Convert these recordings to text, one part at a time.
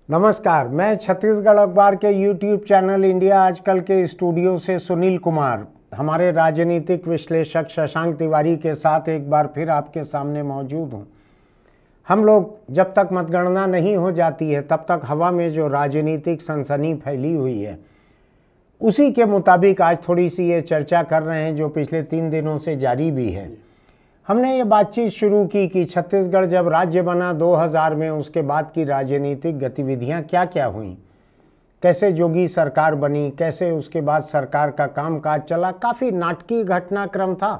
नमस्कार, मैं छत्तीसगढ़ अखबार के YouTube चैनल इंडिया आजकल के स्टूडियो से सुनील कुमार हमारे राजनीतिक विश्लेषक शशांक तिवारी के साथ एक बार फिर आपके सामने मौजूद हूँ। हम लोग जब तक मतगणना नहीं हो जाती है तब तक हवा में जो राजनीतिक सनसनी फैली हुई है उसी के मुताबिक आज थोड़ी सी ये चर्चा कर रहे हैं जो पिछले 3 दिनों से जारी भी है। हमने ये बातचीत शुरू की कि छत्तीसगढ़ जब राज्य बना 2000 में, उसके बाद की राजनीतिक गतिविधियां क्या क्या हुई, कैसे जोगी सरकार बनी, कैसे उसके बाद सरकार का कामकाज चला। काफ़ी नाटकीय घटनाक्रम था।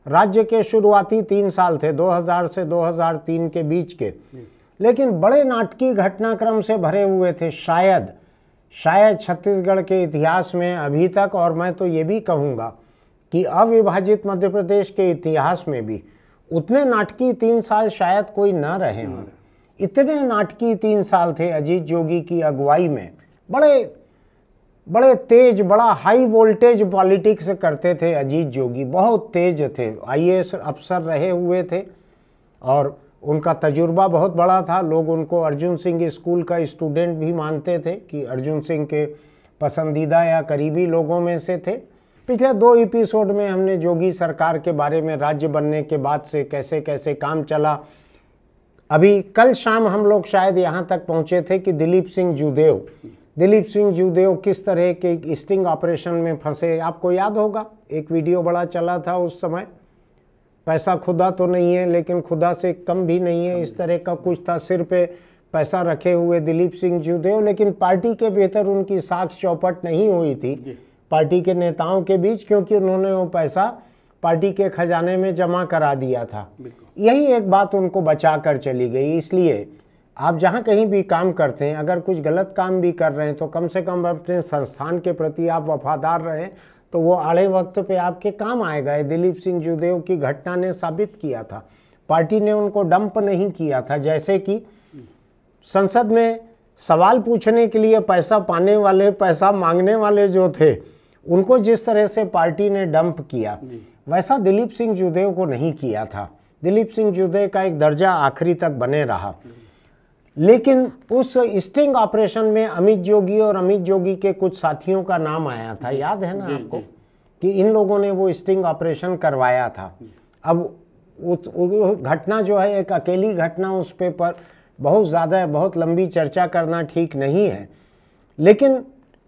राज्य के शुरुआती 3 साल थे 2000 से 2003 के बीच के, लेकिन बड़े नाटकीय घटनाक्रम से भरे हुए थे। शायद छत्तीसगढ़ के इतिहास में अभी तक, और मैं तो ये भी कहूँगा कि अविभाजित मध्य प्रदेश के इतिहास में भी उतने नाटकीय 3 साल शायद कोई न रहे हों। इतने नाटकीय 3 साल थे अजीत जोगी की अगुवाई में। बड़े तेज, बड़ा हाई वोल्टेज पॉलिटिक्स करते थे अजीत जोगी, बहुत तेज थे। IAS अफसर रहे हुए थे और उनका तजुर्बा बहुत बड़ा था। लोग उनको अर्जुन सिंह स्कूल का स्टूडेंट भी मानते थे कि अर्जुन सिंह के पसंदीदा या करीबी लोगों में से थे। पिछले 2 एपिसोड में हमने जोगी सरकार के बारे में, राज्य बनने के बाद से कैसे कैसे काम चला। अभी कल शाम हम लोग शायद यहाँ तक पहुँचे थे कि दिलीप सिंह जूदेव किस तरह के स्टिंग ऑपरेशन में फंसे। आपको याद होगा, एक वीडियो बड़ा चला था उस समय। पैसा खुदा तो नहीं है लेकिन खुदा से कम भी नहीं है, इस तरह का कुछ था। सिर पे पैसा रखे हुए दिलीप सिंह जूदेव, लेकिन पार्टी के भीतर उनकी साख चौपट नहीं हुई थी पार्टी के नेताओं के बीच, क्योंकि उन्होंने वो पैसा पार्टी के खजाने में जमा करा दिया था। यही एक बात उनको बचा कर चली गई। इसलिए आप जहाँ कहीं भी काम करते हैं, अगर कुछ गलत काम भी कर रहे हैं तो कम से कम अपने संस्थान के प्रति आप वफादार रहें, तो वो आड़े वक्त पे आपके काम आएगा। दिलीप सिंह जूदेव की घटना ने साबित किया था। पार्टी ने उनको डंप नहीं किया था। जैसे कि संसद में सवाल पूछने के लिए पैसा पाने वाले, पैसा मांगने वाले जो थे, उनको जिस तरह से पार्टी ने डंप किया, वैसा दिलीप सिंह जूदेव को नहीं किया था। दिलीप सिंह जूदेव का एक दर्जा आखिरी तक बने रहा। लेकिन उस स्टिंग ऑपरेशन में अमित जोगी और अमित जोगी के कुछ साथियों का नाम आया था। याद है ना आपको कि इन लोगों ने वो स्टिंग ऑपरेशन करवाया था। अब उस घटना जो है एक अकेली घटना, उस पे पर बहुत लंबी चर्चा करना ठीक नहीं है। लेकिन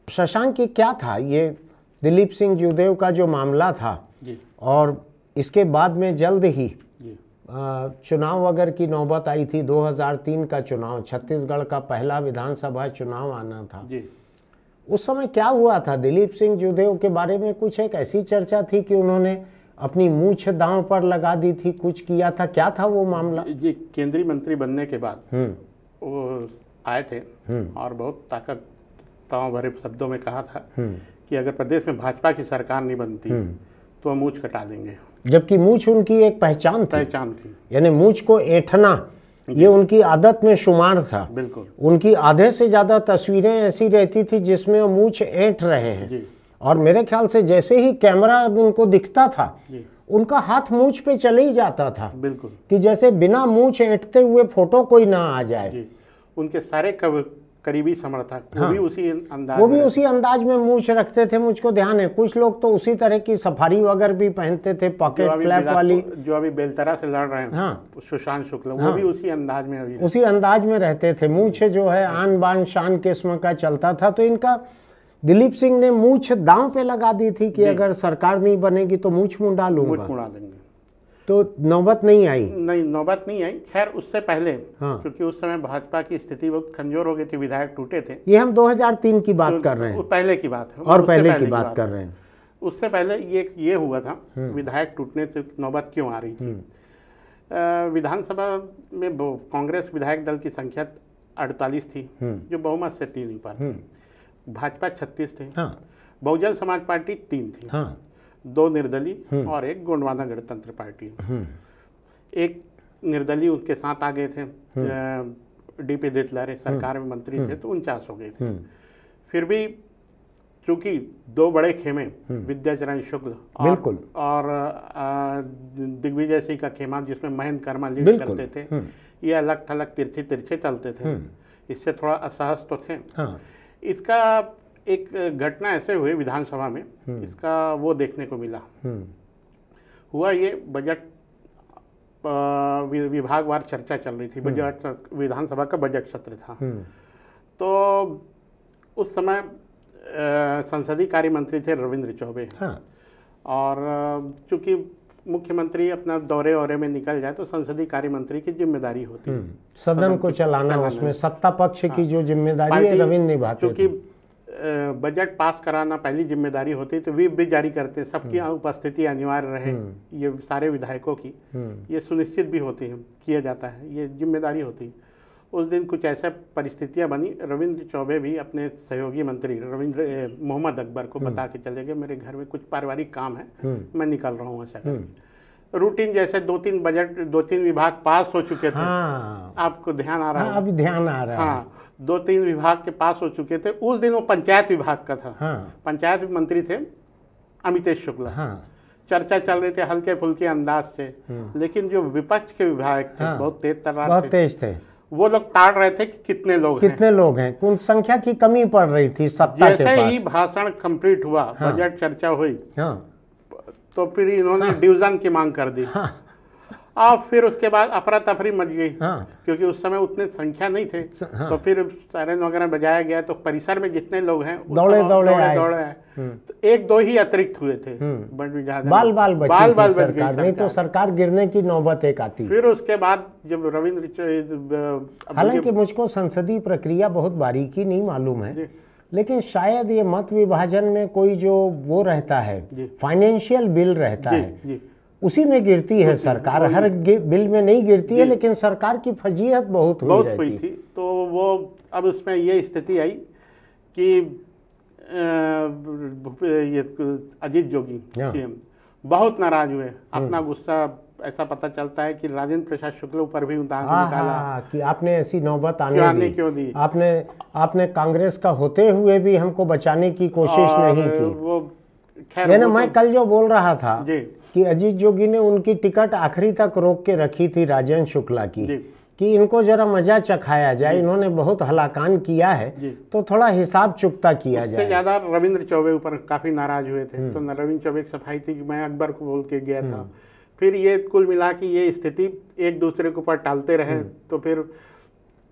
शशांक की क्या था ये दिलीप सिंह जूदेव का जो मामला था, और इसके बाद में जल्द ही चुनाव अगर की नौबत आई थी। 2003 का चुनाव, छत्तीसगढ़ का पहला विधानसभा चुनाव आना था। उस समय क्या हुआ था, दिलीप सिंह जूदेव के बारे में कुछ एक ऐसी चर्चा थी कि उन्होंने अपनी मूंछ दांव पर लगा दी थी, कुछ किया था। क्या था वो मामला? जी, केंद्रीय मंत्री बनने के बाद वो आए थे और बहुत ताकतों भरे शब्दों में कहा था कि अगर प्रदेश में भाजपा की सरकार नहीं बनती तो हम मूंछ कटा देंगे। जबकि मूंछ उनकी एक पहचान थी, यानी मूंछ को ऐंठना ये उनकी आदत में शुमार था। बिल्कुल। उनकी आधे से ज्यादा तस्वीरें ऐसी रहती थी जिसमें वो मूंछ ऐंठ रहे हैं, और मेरे ख्याल से जैसे ही कैमरा उनको दिखता था उनका हाथ मूंछ पे चले ही जाता था। बिल्कुल, कि जैसे बिना मूंछ ऐंठते हुए फोटो कोई ना आ जाए। उनके सारे करीबी समर्थक वो भी उसी अंदाज में मूंछ रखते थे। मुझको ध्यान है कुछ लोग तो उसी तरह की सफारी वगैरह भी पहनते थे, पॉकेट फ्लैप वाली। जो अभी बेलतरा से लड़ रहे हैं, सुशांत शुक्ला, वो भी उसी अंदाज में रहते थे। मूंछ जो है आन बान शान किस्म का चलता था। तो इनका दिलीप सिंह ने मूंछ दांव पे लगा दी थी कि अगर सरकार नहीं बनेगी तो मूंछ मुंडा लूंगा। तो नौबत नहीं आई। खैर उससे पहले, क्योंकि उस समय भाजपा की स्थिति बहुत कमजोर हो गई थी, विधायक टूटे थे। ये हम 2003 की बात कर रहे हैं, पहले की बात है, और पहले की बात कर रहे हैं। उससे पहले ये हुआ था, विधायक टूटने से नौबत क्यों आ रही थी। विधानसभा में कांग्रेस विधायक दल की संख्या 48 थी, जो बहुमत से 3 नहीं पाती। भाजपा 36 थे, बहुजन समाज पार्टी 3 थी, 2 निर्दलीय और 1 गोंडवाना गणतंत्र पार्टी। एक निर्दलीय उनके साथ आ गए थे, DP दितलारे सरकार में मंत्री थे, तो 49 हो गए थे। फिर भी चूंकि 2 बड़े खेमे, विद्याचरण शुक्ल और दिग्विजय सिंह का खेमा जिसमें महेंद्र कर्मा लीड करते थे, ये अलग थलग तिरछे चलते थे। इससे थोड़ा असहज तो थे। हाँ। इसका एक घटना ऐसे हुई विधानसभा में, इसका वो देखने को मिला। हुआ ये, बजट विभागवार चर्चा चल रही थी, बजट विधानसभा का बजट सत्र था। तो उस समय संसदीय कार्य मंत्री थे रविंद्र चौबे। हाँ। और चूंकि मुख्यमंत्री अपना दौरे में निकल जाए तो संसदीय कार्य मंत्री की जिम्मेदारी होती है सदन को चलाना, उसमें सत्ता पक्ष की जो जिम्मेदारी है रविंद्र निभाते थे। चूंकि बजट पास कराना पहली जिम्मेदारी होती है, तो व्हिप भी जारी करते हैं, सबकी उपस्थिति अनिवार्य रहे, ये सारे विधायकों की ये सुनिश्चित भी होती है, किया जाता है, ये जिम्मेदारी होती है। उस दिन कुछ ऐसा परिस्थितियां बनी, रविंद्र चौबे भी अपने सहयोगी मंत्री मोहम्मद अकबर को बता के चले गए, मेरे घर में कुछ पारिवारिक काम है, मैं निकल रहा हूँ ऐसा करके। रूटीन जैसे 2-3 विभाग पास हो चुके थे। हाँ। आपको ध्यान आ रहा है? अभी ध्यान आ रहा है। हाँ, 2-3 विभाग के पास हो चुके थे। उस दिन वो पंचायत विभाग का था। हाँ। पंचायत मंत्री थे अमितेश शुक्ला। हाँ। चर्चा चल रहे थे हल्के फुल्के अंदाज से, लेकिन जो विपक्ष के विधायक थे बहुत तेज तर्रार थे, बहुत तेज थे। वो लोग ताड़ रहे थे कि कितने लोग हैं, कुल संख्या की कमी पड़ रही थी सत्ता के पास। जैसे ही भाषण कंप्लीट हुआ, बजट चर्चा हुई, तो फिर इन्होंने डिवीजन की मांग कर दी। और फिर उसके बाद अफरा तफरी मच गई, क्योंकि उस समय उतने संख्या नहीं थे। तो फिर सायरन वगैरह बजाया गया, तो परिसर में जितने लोग हैं दौड़े आए। तो 1-2 ही अतिरिक्त हुए थे, बाल बच सरकार, नहीं तो सरकार गिरने की नौबत एक आती। फिर उसके बाद जब रविंद्र, हालांकि मुझको संसदीय प्रक्रिया बहुत बारीकी नहीं मालूम है, लेकिन शायद ये मत विभाजन में कोई जो वो रहता है, फाइनेंशियल बिल रहता है, उसी में गिरती है सरकार। हर बिल में नहीं गिरती है, लेकिन सरकार की फजीहत बहुत हुई थी। तो वो अब उसमें ये स्थिति आई कि ये अजीत जोगी सीएम बहुत नाराज हुए। अपना गुस्सा ऐसा पता चलता है कि राजेंद्र प्रसाद शुक्ल ऊपर भी निकाला कि आपने ऐसी नौबत क्यों दी। आपने कांग्रेस का होते हुए भी हमको बचाने की कोशिश नहीं की। वो खैर, मैं कल जो बोल रहा था कि अजीत जोगी ने उनकी टिकट आखिरी तक रोक के रखी थी राजेंद्र शुक्ला की, कि इनको जरा मजा चखाया जाए, इन्होंने बहुत हलाकान किया है, तो थोड़ा हिसाब चुकता किया जाए। उससे ज्यादा रविंद्र चौबे ऊपर काफी नाराज हुए थे। तो रविंद्र चौबे की सफाई थी कि मैं अकबर को बोल के गया था। फिर ये कुल मिला कि ये स्थिति एक दूसरे के ऊपर टालते रहे। तो फिर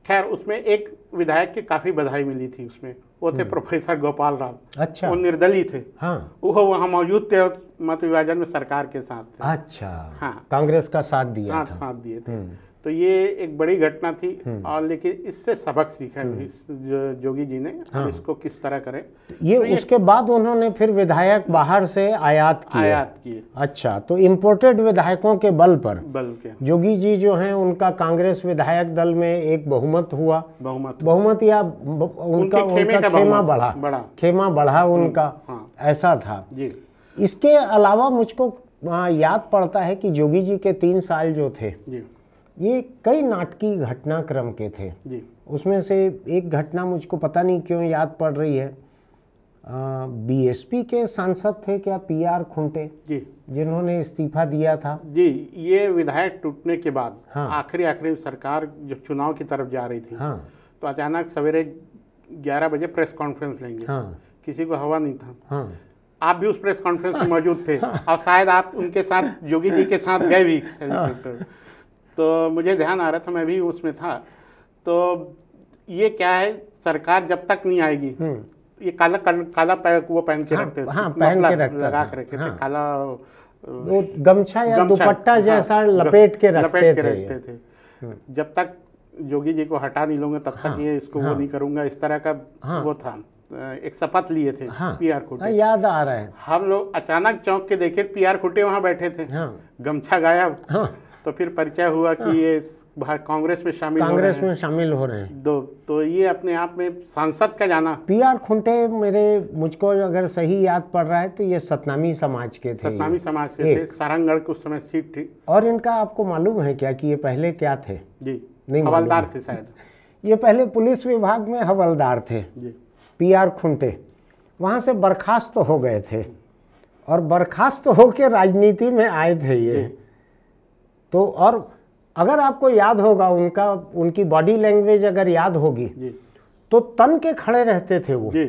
खैर उसमें एक विधायक की काफी बधाई मिली थी, उसमें वो थे प्रोफेसर गोपाल राव। अच्छा। वो निर्दलीय थे। हाँ। वो वहाँ मौजूद थे, मत विभाजन में सरकार के साथ थे। अच्छा। हाँ, कांग्रेस का साथ दिया था। साथ दिए थे। तो ये एक बड़ी घटना थी। और लेकिन इससे सबक सीखा जोगी जी ने, इसको किस तरह करें। ये तो उसके बाद उन्होंने फिर विधायक बाहर से आयात किए। अच्छा, तो इम्पोर्टेड विधायकों के बल के जोगी जी जो हैं, उनका कांग्रेस विधायक दल में एक बहुमत हुआ। बहुमत या उनका खेमा बढ़ा उनका, ऐसा था। इसके अलावा मुझको याद पड़ता है कि जोगी जी के 3 साल जो थे, ये कई नाटकीय घटनाक्रम के थे। उसमें से एक घटना मुझको पता नहीं क्यों याद पड़ रही है। बीएसपी के सांसद थे क्या, पीआर खुंटे, जिन्होंने इस्तीफा दिया था। ये विधायक टूटने के बाद आखिरी सरकार जब चुनाव की तरफ जा रही थी, तो अचानक सवेरे 11 बजे प्रेस कॉन्फ्रेंस लेंगे। किसी को हवा नहीं था। आप भी उस प्रेस कॉन्फ्रेंस में मौजूद थे, और शायद आप उनके साथ, जोगी जी के साथ गए भी। तो मुझे ध्यान आ रहा था, मैं भी उसमें था। तो ये क्या है, सरकार जब तक नहीं आएगी, ये काला वो पहन के रखते थे, लगा के रखे थे, काला गमछा या दुपट्टा जैसा लपेट के रखते थे। जब तक जोगी जी को हटा नहीं लूंगा तब तक ये इसको वो नहीं करूंगा, इस तरह का वो था। एक शपथ लिए थे पीआर खुंटे, याद आ रहा है। हम लोग अचानक चौंक के देखे पीआर खुंटे वहां बैठे थे, गमछा गायब। तो फिर परिचय हुआ कि ये कांग्रेस में शामिल हो रहे हैं। तो ये अपने आप में सांसद का जाना। पीआर खुंटे मुझको अगर सही याद पड़ रहा है तो ये सतनामी समाज के थे। सतनामी समाज से थे। सारंगगढ़ की उस समय सीट थी। और इनका आपको मालूम है क्या कि ये पहले क्या थे? नहीं, हवलदार थे शायद। ये पहले पुलिस विभाग में हवलदार थे। पीआर खुंटे वहाँ से बर्खास्त हो गए थे, और बर्खास्त होकर राजनीति में आए थे ये। तो और अगर आपको याद होगा उनकी बॉडी लैंग्वेज अगर याद होगी जी तो तन के खड़े रहते थे वो, जी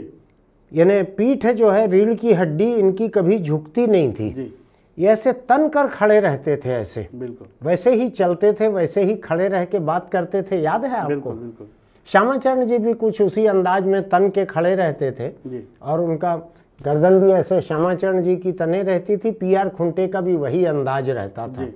यानी पीठ जो है, रीढ़ की हड्डी इनकी कभी झुकती नहीं थी, जी ये ऐसे तन कर खड़े रहते थे, ऐसे बिल्कुल वैसे ही चलते थे, वैसे ही खड़े रह के बात करते थे। याद है आपको? बिल्कुल बिल्कुल श्यामाचरण जी भी कुछ उसी अंदाज में तन के खड़े रहते थे जी और उनका गर्दन भी ऐसे श्यामाचरण जी की तने रहती थी। पीआर खुंटे का भी वही अंदाज रहता था जी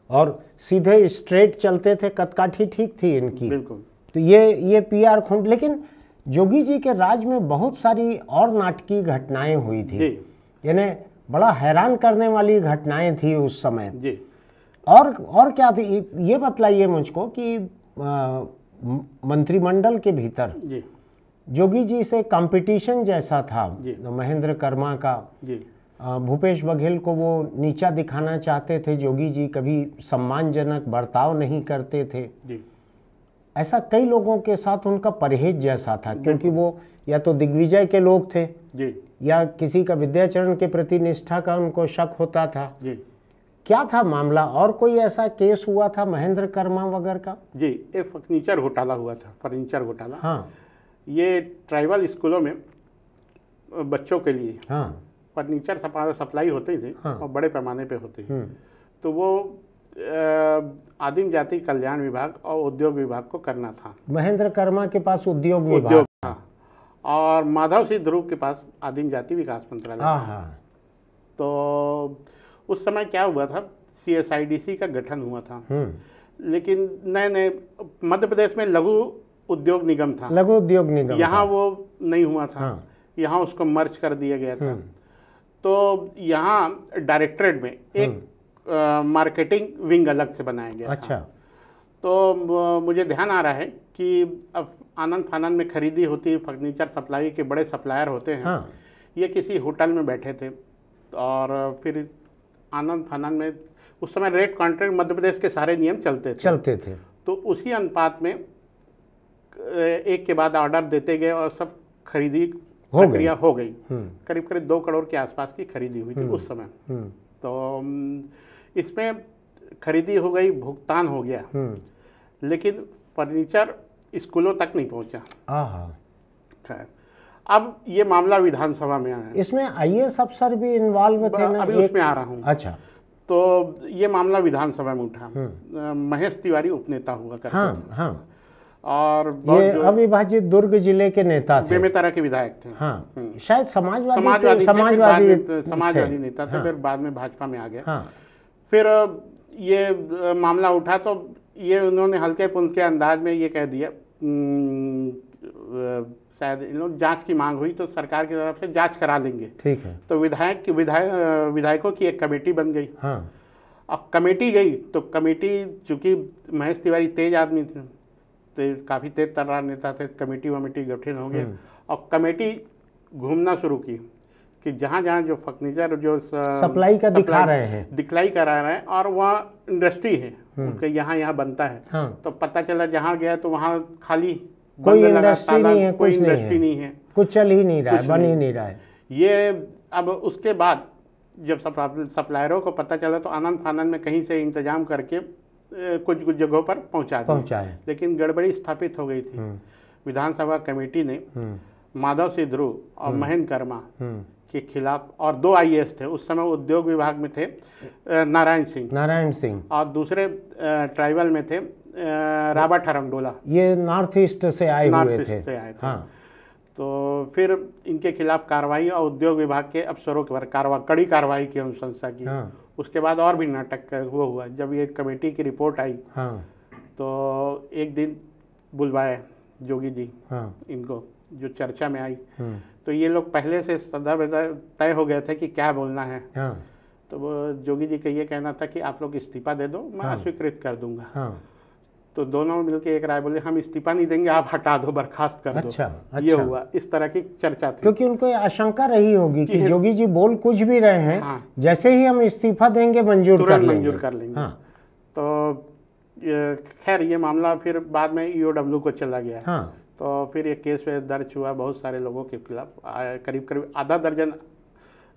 और सीधे स्ट्रेट चलते थे, कदकाठी ठीक थी इनकी। बिल्कुल तो ये पीआर खुंट। लेकिन जोगी जी के राज में बहुत सारी और नाटकीय घटनाएं हुई थी, जी यानी बड़ा हैरान करने वाली घटनाएं थी उस समय। जी और क्या थी, ये बतलाइए मुझको कि मंत्रिमंडल के भीतर जी जोगी जी से कंपटीशन जैसा था जी। महेंद्र कर्मा का। जी भूपेश बघेल को वो नीचा दिखाना चाहते थे, जोगी जी कभी सम्मानजनक बर्ताव नहीं करते थे। जी ऐसा कई लोगों के साथ उनका परहेज जैसा था, क्योंकि वो या तो दिग्विजय के लोग थे जी या किसी का विद्याचरण के प्रति निष्ठा का उनको शक होता था। जी क्या था मामला? और कोई ऐसा केस हुआ था महेंद्र कर्मा वगैरह का? जी एक फर्नीचर घोटाला हुआ था, फर्नीचर घोटाला। हाँ ये ट्राइबल स्कूलों में बच्चों के लिए हाँ फर्नीचर सप्लाई होते थे हाँ। और बड़े पैमाने पे होते थे। तो वो आदिम जाति कल्याण विभाग और उद्योग विभाग को करना था। महेंद्र कर्मा के पास उद्योग विभाग उद्योग था और माधव सिंह ध्रुव के पास आदिम जाति विकास मंत्रालय हाँ था। हाँ तो उस समय क्या हुआ था, CSIDC का गठन हुआ था, लेकिन नए नए मध्य प्रदेश में लघु उद्योग निगम था, लघु उद्योग निगम यहाँ था। वो नहीं हुआ था। हाँ। यहाँ उसको मर्ज कर दिया गया था। तो यहाँ डायरेक्टरेट में एक मार्केटिंग विंग अलग से बनाया गया अच्छा। था। तो मुझे ध्यान आ रहा है कि अब आनंद फानंद में खरीदी होती है, फर्नीचर सप्लाई के बड़े सप्लायर होते हैं। हाँ। ये किसी होटल में बैठे थे और फिर आनंद फानंद में उस समय रेट कॉन्ट्रैक्ट मध्य प्रदेश के सारे नियम चलते थे। तो उसी अनुपात में एक के बाद ऑर्डर देते गए और सब खरीदी प्रक्रिया हो गई। करीब करीब 2 करोड़ के आसपास की खरीदी हुई थी उस समय। तो इसमें खरीदी हो गई, भुगतान हो गया, लेकिन फर्नीचर स्कूलों तक नहीं पहुंचा। खैर, अब ये मामला विधानसभा में आया। इसमें IAS अफसर भी इन्वॉल्व थे ना? अभी उसमें आ रहा हूँ। अच्छा। तो ये मामला विधानसभा में उठा। महेश तिवारी उपनेता हुआ करते थे। हाँ। और ये अविभाजित दुर्ग जिले के नेता थे, बेमेतरा के विधायक थे। हाँ। शायद समाजवादी नेता थे। फिर बाद में भाजपा में आ गए। हाँ। फिर ये मामला उठा तो ये उन्होंने हल्के पुल्के अंदाज में ये कह दिया, शायद इन लोग जांच की मांग हुई तो सरकार की तरफ से जांच करा लेंगे। ठीक है। तो विधायकों की एक कमेटी बन गई। हाँ। अब कमेटी गई तो कमेटी, चूंकि महेश तिवारी तेज आदमी थे, तो काफ़ी तेज तर्रार नेता थे, कमेटी गठन हो गया और कमेटी घूमना शुरू की कि जहाँ जहाँ जो फर्नीचर जो सप्लाई दिखा रहे हैं, दिखलाई करा रहे हैं और वहाँ इंडस्ट्री है उनके यहाँ बनता है। हाँ। तो पता चला जहाँ गया तो वहाँ खाली कोई इंडस्ट्री नहीं है, कोई इंडस्ट्री नहीं है, कुछ चल ही नहीं रहा है, बन ही नहीं रहा है। ये अब उसके बाद जब सप्लायरों को पता चला तो आनंद फानंद में कहीं से इंतजाम करके कुछ जगहों पर पहुंचाए, लेकिन गड़बड़ी स्थापित हो गई थी। विधानसभा कमेटी ने माधव सिंह ध्रुव और महेंद्र कर्मा के खिलाफ, और 2 IAS थे उस समय, उद्योग विभाग में थे नारायण सिंह और दूसरे ट्राइबल में थे रॉबर्ट हरमडोला, ये नॉर्थ ईस्ट से आए हुए थे। हाँ। तो फिर इनके खिलाफ कार्रवाई और उद्योग विभाग के अफसरों के पर कड़ी कार्रवाई की अनुशंसा की। हाँ। उसके बाद और भी नाटक हुआ। जब ये कमेटी की रिपोर्ट आई, हाँ। तो एक दिन बुलवाए जोगी जी, हाँ। इनको जो चर्चा में आई। तो ये लोग पहले से तय हो गए थे कि क्या बोलना है। हाँ। तो वो जोगी जी का ये कहना था कि आप लोग इस्तीफा दे दो, मैं अस्वीकृत कर दूंगा। हाँ। तो दोनों मिलकर एक राय बोले, हम इस्तीफा नहीं देंगे, आप हटा दो, बर्खास्त कर दो। अच्छा। ये हुआ, इस तरह की चर्चा थी। क्योंकि उनको आशंका रही होगी कि जोगी जी बोल कुछ भी रहे हैं, हाँ। जैसे ही हम इस्तीफा देंगे मंजूर कर लेंगे। हाँ। तो खैर ये मामला फिर बाद में EOW को चला गया। हाँ। तो फिर ये केस दर्ज हुआ बहुत सारे लोगों के खिलाफ। करीब करीब आधा दर्जन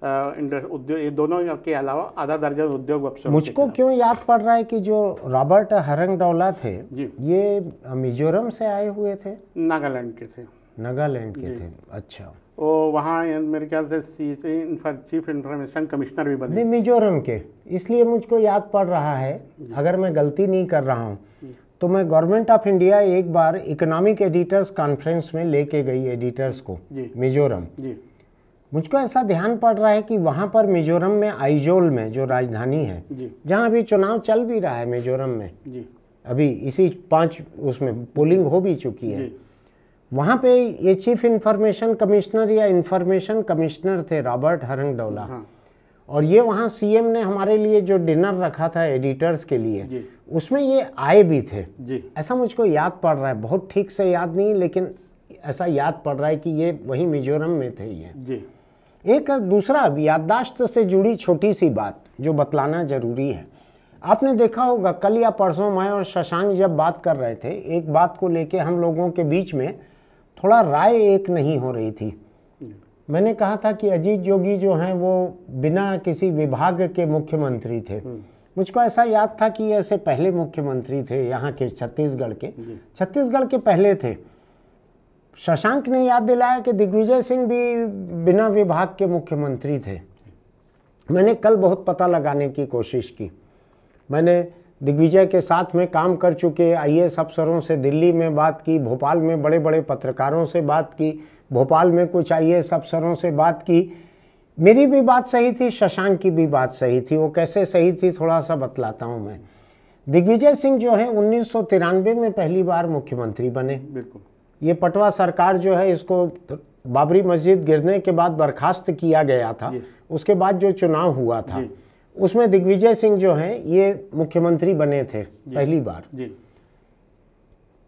उद्योग, ये दोनों के अलावा आधा दर्जन उद्योग अफसर। मुझको क्यों याद पड़ रहा है कि जो रॉबर्ट हरंगडौला थे जी, ये मिजोरम से आए हुए थे, नागालैंड के थे। नागालैंड के थे, अच्छा। वो वहाँ मेरे ख्याल से चीफ इंफॉर्मेशन कमिश्नर भी बने। नहीं, मिजोरम के, इसलिए मुझको याद पड़ रहा है, अगर मैं गलती नहीं कर रहा हूँ तो मैं गवर्नमेंट ऑफ इंडिया एक बार इकोनॉमिक एडिटर्स कॉन्फ्रेंस में लेके गई एडिटर्स को मिजोरम। जी, मुझको ऐसा ध्यान पड़ रहा है कि वहाँ पर मिजोरम में आइजोल में जो राजधानी है, जहाँ अभी चुनाव चल भी रहा है मिजोरम में, अभी इसी 5 उसमें पोलिंग हो भी चुकी है, वहाँ पे ये चीफ इंफॉर्मेशन कमिश्नर या इंफॉर्मेशन कमिश्नर थे रॉबर्ट हरंगडौला। हाँ। और ये वहाँ सीएम ने हमारे लिए जो डिनर रखा था एडिटर्स के लिए, उसमें ये आए भी थे। ऐसा मुझको याद पड़ रहा है, बहुत ठीक से याद नहीं, लेकिन ऐसा याद पड़ रहा है कि ये वही मिजोरम में थे ये। एक दूसरा याददाश्त से जुड़ी छोटी सी बात जो बतलाना जरूरी है, आपने देखा होगा कल या परसों मैं और शशांक जब बात कर रहे थे, एक बात को लेके हम लोगों के बीच में थोड़ा राय एक नहीं हो रही थी। मैंने कहा था कि अजीत जोगी जो हैं वो बिना किसी विभाग के मुख्यमंत्री थे। मुझको ऐसा याद था कि ऐसे पहले मुख्यमंत्री थे यहाँ के, छत्तीसगढ़ के पहले थे। शशांक ने याद दिलाया कि दिग्विजय सिंह भी बिना विभाग के मुख्यमंत्री थे। मैंने कल बहुत पता लगाने की कोशिश की। मैंने दिग्विजय के साथ में काम कर चुके आईएएस अफसरों से दिल्ली में बात की, भोपाल में बड़े बड़े पत्रकारों से बात की, भोपाल में कुछ आईएएस अफसरों से बात की। मेरी भी बात सही थी, शशांक की भी बात सही थी। वो कैसे सही थी थोड़ा सा बतलाता हूँ मैं। दिग्विजय सिंह जो है 1993 में पहली बार मुख्यमंत्री बने। बिल्कुल। ये पटवा सरकार जो है, इसको बाबरी मस्जिद गिरने के बाद बर्खास्त किया गया था। उसके बाद जो चुनाव हुआ था उसमें दिग्विजय सिंह जो हैं ये मुख्यमंत्री बने थे पहली बार।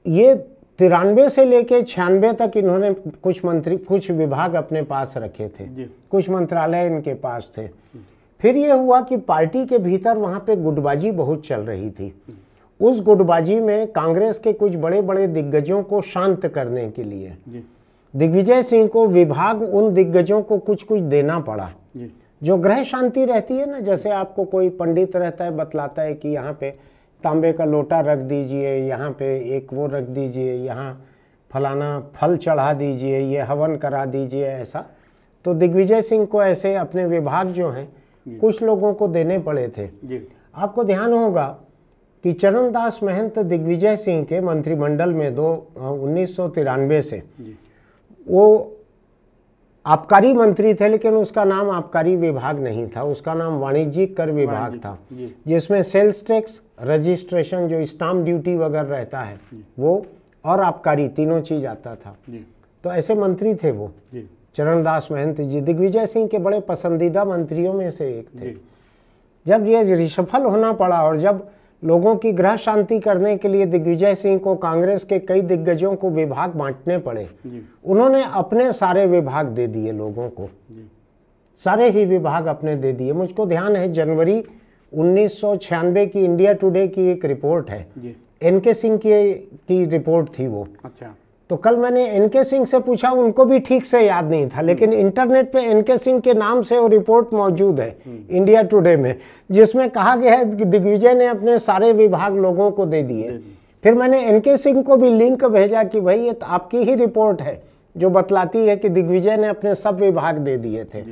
ये 93 से लेके 96 तक इन्होंने कुछ विभाग अपने पास रखे थे, कुछ मंत्रालय इनके पास थे। फिर ये हुआ कि पार्टी के भीतर वहाँ पे गुटबाजी बहुत चल रही थी। उस गुटबाजी में कांग्रेस के कुछ बड़े बड़े दिग्गजों को शांत करने के लिए दिग्विजय सिंह को विभाग उन दिग्गजों को कुछ कुछ देना पड़ा। जो ग्रह शांति रहती है ना, जैसे आपको कोई पंडित रहता है बतलाता है कि यहाँ पे तांबे का लोटा रख दीजिए, यहाँ पे एक वो रख दीजिए, यहाँ फलाना फल चढ़ा दीजिए, ये हवन करा दीजिए, ऐसा। तो दिग्विजय सिंह को ऐसे अपने विभाग जो हैं कुछ लोगों को देने पड़े थे। आपको ध्यान होगा कि चरणदास महंत दिग्विजय सिंह के मंत्रिमंडल में 1993 से वो आबकारी मंत्री थे, लेकिन उसका नाम आबकारी विभाग नहीं था, उसका नाम वाणिज्यिक कर विभाग था, जिसमें सेल्स टैक्स, रजिस्ट्रेशन, जो स्टाम्प ड्यूटी वगैरह रहता है वो, और आबकारी, तीनों चीज आता था। तो ऐसे मंत्री थे वो चरणदास महंत जी। दिग्विजय सिंह के बड़े पसंदीदा मंत्रियों में से एक थे। जब ये रिशफल होना पड़ा और जब लोगों की ग्रह शांति करने के लिए दिग्विजय सिंह को कांग्रेस के कई दिग्गजों को विभाग बांटने पड़े, उन्होंने अपने सारे विभाग दे दिए लोगों को, सारे ही विभाग अपने दे दिए। मुझको ध्यान है जनवरी 1996 की इंडिया टुडे की एक रिपोर्ट है, एनके सिंह की रिपोर्ट थी वो। अच्छा। तो कल मैंने एनके सिंह से पूछा, उनको भी ठीक से याद नहीं था, लेकिन इंटरनेट पे एनके सिंह के नाम से वो रिपोर्ट मौजूद है इंडिया टुडे में, जिसमें कहा गया है कि दिग्विजय ने अपने सारे विभाग लोगों को दे दिए। फिर मैंने एनके सिंह को भी लिंक भेजा कि भाई ये तो आपकी ही रिपोर्ट है जो बतलाती है कि दिग्विजय ने अपने सब विभाग दे दिए थे।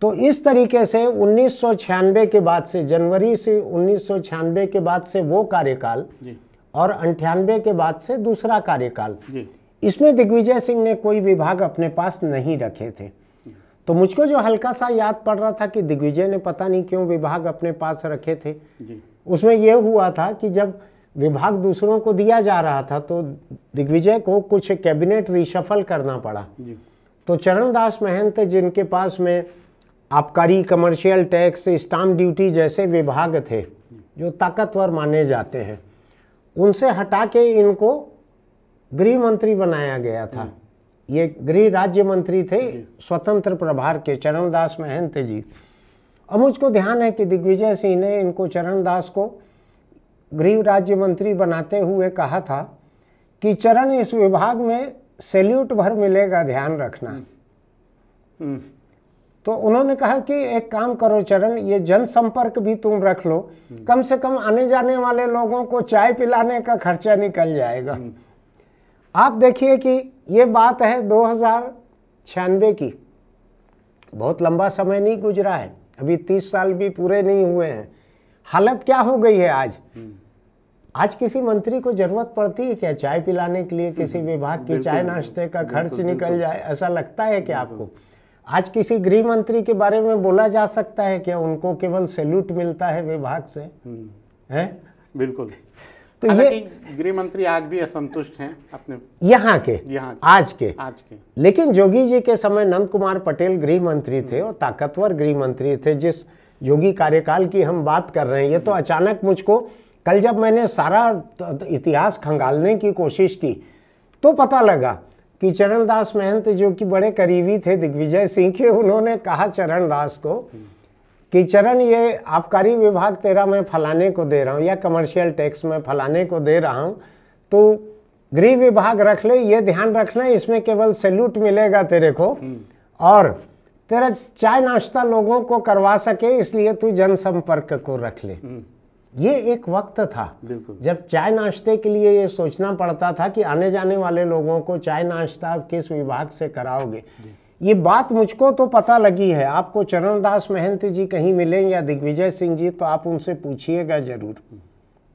तो इस तरीके से 1996 के बाद से, जनवरी से 1996 के बाद से वो कार्यकाल और 98 के बाद से दूसरा कार्यकाल, इसमें दिग्विजय सिंह ने कोई विभाग अपने पास नहीं रखे थे। तो मुझको जो हल्का सा याद पड़ रहा था कि दिग्विजय ने पता नहीं क्यों विभाग अपने पास रखे थे, उसमें यह हुआ था कि जब विभाग दूसरों को दिया जा रहा था तो दिग्विजय को कुछ कैबिनेट रिशफल करना पड़ा। तो चरणदास महंत, जिनके पास में आबकारी, कमर्शियल टैक्स, स्टाम्प ड्यूटी जैसे विभाग थे जो ताकतवर माने जाते हैं, उनसे हटा के इनको गृह मंत्री बनाया गया था। ये गृह राज्य मंत्री थे स्वतंत्र प्रभार के, चरणदास महंत जी। अब मुझको ध्यान है कि दिग्विजय सिंह ने इनको, चरणदास को, गृह राज्य मंत्री बनाते हुए कहा था कि चरण, इस विभाग में सैल्यूट भर मिलेगा, ध्यान रखना। तो उन्होंने कहा कि एक काम करो चरण, ये जनसंपर्क भी तुम रख लो, कम से कम आने जाने वाले लोगों को चाय पिलाने का खर्चा निकल जाएगा। आप देखिए कि ये बात है 2096 की, बहुत लंबा समय नहीं गुजरा है, अभी 30 साल भी पूरे नहीं हुए हैं। हालत क्या हो गई है आज? आज किसी मंत्री को जरूरत पड़ती है क्या चाय पिलाने के लिए? किसी विभाग की चाय नाश्ते का खर्च निकल जाए, ऐसा लगता है कि आपको? आज किसी गृह मंत्री के बारे में बोला जा सकता है क्या उनको केवल सैल्यूट मिलता है विभाग से? हैं? बिल्कुल। तो ये गृह मंत्री आज भी असंतुष्ट हैं अपने यहाँ के आज के। लेकिन जोगी जी के समय नंद कुमार पटेल गृह मंत्री थे और ताकतवर गृह मंत्री थे। जिस जोगी कार्यकाल की हम बात कर रहे हैं, ये तो अचानक मुझको कल जब मैंने सारा इतिहास खंगालने की कोशिश की तो पता लगा कि चरणदास महंत, जो कि बड़े करीबी थे दिग्विजय सिंह के, उन्होंने कहा चरणदास को कि चरण, ये आबकारी विभाग तेरा मैं फलाने को दे रहा हूँ या कमर्शियल टैक्स में फलाने को दे रहा हूँ, तो गृह विभाग रख ले, ये ध्यान रखना इसमें केवल सैल्यूट मिलेगा तेरे को और तेरा चाय नाश्ता लोगों को करवा सके, इसलिए तू जनसंपर्क को रख ले। ये एक वक्त था जब चाय नाश्ते के लिए ये सोचना पड़ता था कि आने जाने वाले लोगों को चाय नाश्ता किस विभाग से कराओगे। ये बात मुझको तो पता लगी है, आपको चरणदास महंत जी कहीं मिले या दिग्विजय सिंह जी, तो आप उनसे पूछिएगा जरूर।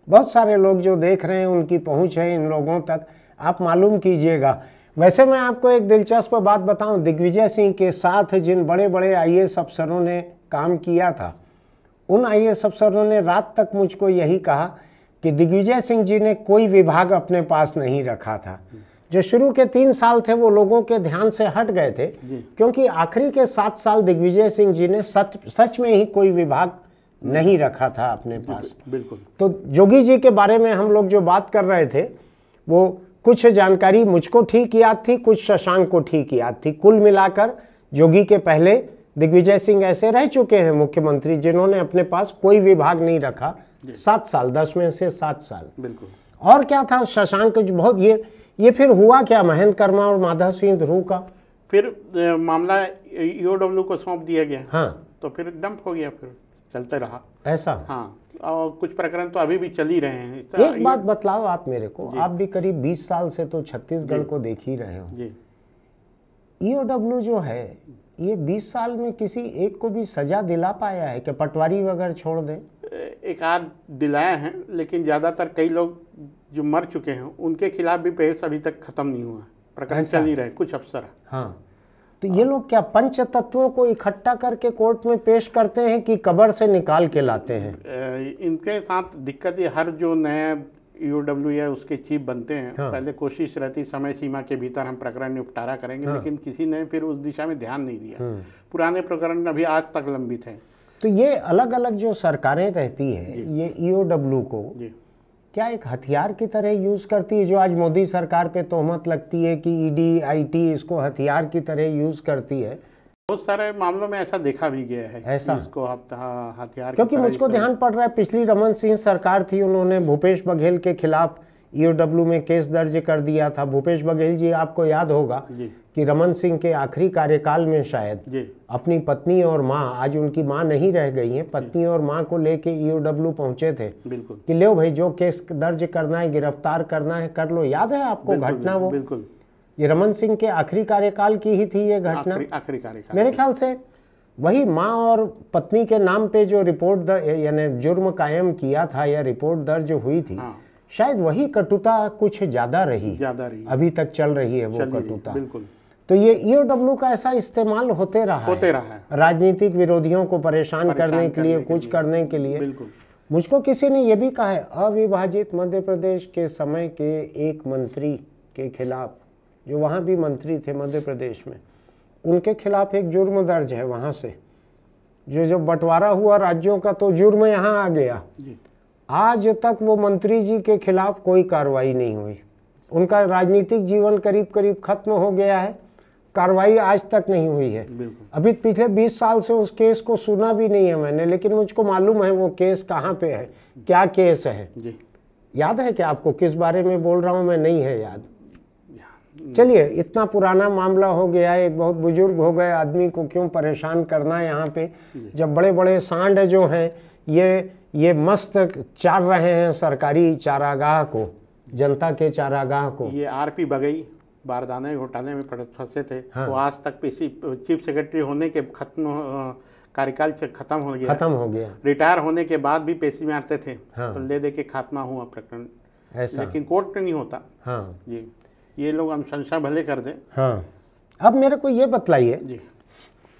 बहुत सारे लोग जो देख रहे हैं उनकी पहुंच है इन लोगों तक, आप मालूम कीजिएगा। वैसे मैं आपको एक दिलचस्प बात बताऊं, दिग्विजय सिंह के साथ जिन बड़े बड़े आईएएस अफसरों ने काम किया था, उन आईएएस अफसरों ने रात तक मुझको यही कहा कि दिग्विजय सिंह जी ने कोई विभाग अपने पास नहीं रखा था। जो शुरू के 3 साल थे वो लोगों के ध्यान से हट गए थे, क्योंकि आखिरी के 7 साल दिग्विजय सिंह जी ने सच में ही कोई विभाग नहीं रखा था अपने पास। बिल्कुल। तो जोगी जी के बारे में हम लोग जो बात कर रहे थे, वो कुछ जानकारी मुझको ठीक याद थी, कुछ शशांक को ठीक याद थी। कुल मिलाकर जोगी के पहले दिग्विजय सिंह ऐसे रह चुके हैं मुख्यमंत्री जिन्होंने अपने पास कोई विभाग नहीं रखा 7 साल, 10 में से 7 साल। बिल्कुल। और क्या था शशांक, बहुत ये फिर हुआ क्या महेंद्र कर्मा और माधव सिंह ध्रुव का? फिर मामला ईओडब्ल्यू को सौंप दिया गया। हाँ, तो फिर डंप हो गया, फिर चलते रहा ऐसा। हाँ, और कुछ प्रकरण तो अभी भी चल ही रहे हैं। एक बात बतलाओ आप मेरे को, आप भी करीब 20 साल से तो छत्तीसगढ़ को देख ही रहे हो। ईओडब्ल्यू जो है, ये 20 साल में किसी एक को भी सजा दिला पाया है कि पटवारी वगैरह छोड़ दें? एक आध दिलाए हैं, लेकिन ज़्यादातर कई लोग जो मर चुके हैं उनके खिलाफ भी पेश अभी तक खत्म नहीं हुआ, प्रकरण चल ही रहे कुछ अफसर। हाँ, तो ये लोग क्या पंच तत्वों को इकट्ठा करके कोर्ट में पेश करते हैं कि कब्र से निकाल के लाते हैं? इनके साथ दिक्कत ये, हर जो नया ईओडब्ल्यू या उसके चीफ बनते हैं, हाँ। पहले कोशिश रहती समय सीमा के भीतर हम प्रकरण निपटारा करेंगे, हाँ। लेकिन किसी ने फिर उस दिशा में ध्यान नहीं दिया। पुराने प्रकरण अभी आज तक लंबित हैं। तो ये अलग अलग जो सरकारें रहती है, ये ईओडब्ल्यू को क्या एक हथियार की तरह यूज करती है? जो आज मोदी सरकार पे तोहमत लगती है कि ईडी आईटी इसको हथियार की तरह यूज करती है, बहुत सारे मामलों में ऐसा देखा भी गया है। ऐसा इसको हथियार, क्योंकि मुझको ध्यान पड़ रहा है पिछली रमन सिंह सरकार थी, उन्होंने भूपेश बघेल के खिलाफ ईओडब्ल्यू में केस दर्ज कर दिया था। भूपेश बघेल जी, आपको याद होगा कि रमन सिंह के आखिरी कार्यकाल में शायद अपनी पत्नी और माँ, आज उनकी माँ नहीं रह गई है, पत्नी और माँ को लेके ईओडब्ल्यू पहुंचे थे कि लो भाई, जो केस दर्ज करना है, गिरफ्तार करना है, कर लो। याद है आपको घटना? वो बिल्कुल, ये रमन सिंह के आखिरी कार्यकाल की ही थी ये घटना। आखिरी कार्यकाल मेरे ख्याल से वही माँ और पत्नी के नाम पे जो रिपोर्ट यानी जुर्म कायम किया था या रिपोर्ट दर्ज हुई थी, शायद वही कटुता कुछ ज्यादा रही, अभी तक चल रही है वो कटुता। बिल्कुल। तो ये ईओडब्ल्यू का ऐसा इस्तेमाल होते रहा है राजनीतिक विरोधियों को परेशान करने के लिए, कुछ करने के लिए। बिल्कुल। मुझको किसी ने ये भी कहा है, अविभाजित मध्य प्रदेश के समय के एक मंत्री के खिलाफ, जो वहाँ भी मंत्री थे मध्य प्रदेश में, उनके खिलाफ एक जुर्म दर्ज है वहाँ से। जो बंटवारा हुआ राज्यों का, तो जुर्म यहाँ आ गया। आज तक वो मंत्री जी के खिलाफ कोई कार्रवाई नहीं हुई। उनका राजनीतिक जीवन करीब करीब खत्म हो गया है, कार्रवाई आज तक नहीं हुई है। अभी पिछले 20 साल से उस केस को सुना भी नहीं है मैंने, लेकिन मुझको मालूम है वो केस कहाँ पे है, क्या केस है। याद है क्या आपको किस बारे में बोल रहा हूँ मैं? नहीं है याद? चलिए, इतना पुराना मामला हो गया, एक बहुत बुजुर्ग हो गए आदमी को क्यों परेशान करना यहाँ पे, जब बड़े बड़े सांड जो हैं ये मस्त चार रहे हैं सरकारी चारागाह को, जनता के चारागाह को। ये आरपी बगई बारदाने घोटाले में फंसे थे। हाँ। वो आज तक चीफ सेक्रेटरी होने के कार्यकाल से खत्म हो गया। रिटायर होने के बाद भी पेशी में आते थे। हाँ। तो ले दे के खात्मा हुआ प्रकरण, ऐसा, लेकिन कोर्ट में नहीं होता। हाँ जी, ये लोग अनुशंसा भले कर दें। हाँ। अब मेरे को ये बतलाइए, जी,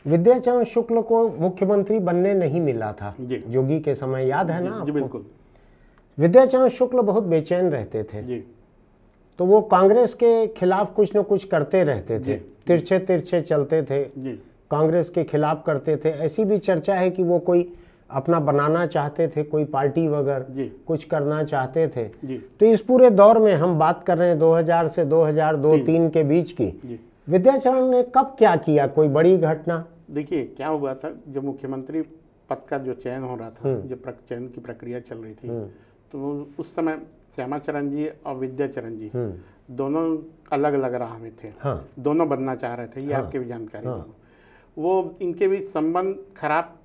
विद्याचरण शुक्ल को मुख्यमंत्री बनने नहीं मिला था जी, जोगी के समय, याद है ना आपको? जी बिल्कुल। विद्याचरण शुक्ल बहुत बेचैन रहते थे जी, तो वो कांग्रेस के खिलाफ कुछ न कुछ करते रहते थे, तिरछे तिरछे चलते थे, जी, कांग्रेस के खिलाफ करते थे। ऐसी भी चर्चा है कि वो कोई अपना बनाना चाहते थे, कोई पार्टी वगैरह कुछ करना चाहते थे। जी। तो इस पूरे दौर में हम बात कर रहे हैं 2000 से 2002-03 के बीच की, विद्याचरण ने कब क्या किया, कोई बड़ी घटना? देखिए क्या हुआ था, जब मुख्यमंत्री पद का जो चयन हो रहा था, जो चयन की प्रक्रिया चल रही थी, तो उस समय श्यामाचरण जी और विद्याचरण जी दोनों अलग अलग राह में थे। हाँ। दोनों बनना चाह रहे थे, ये आपकी भी जानकारी हो। वो इनके बीच संबंध खराब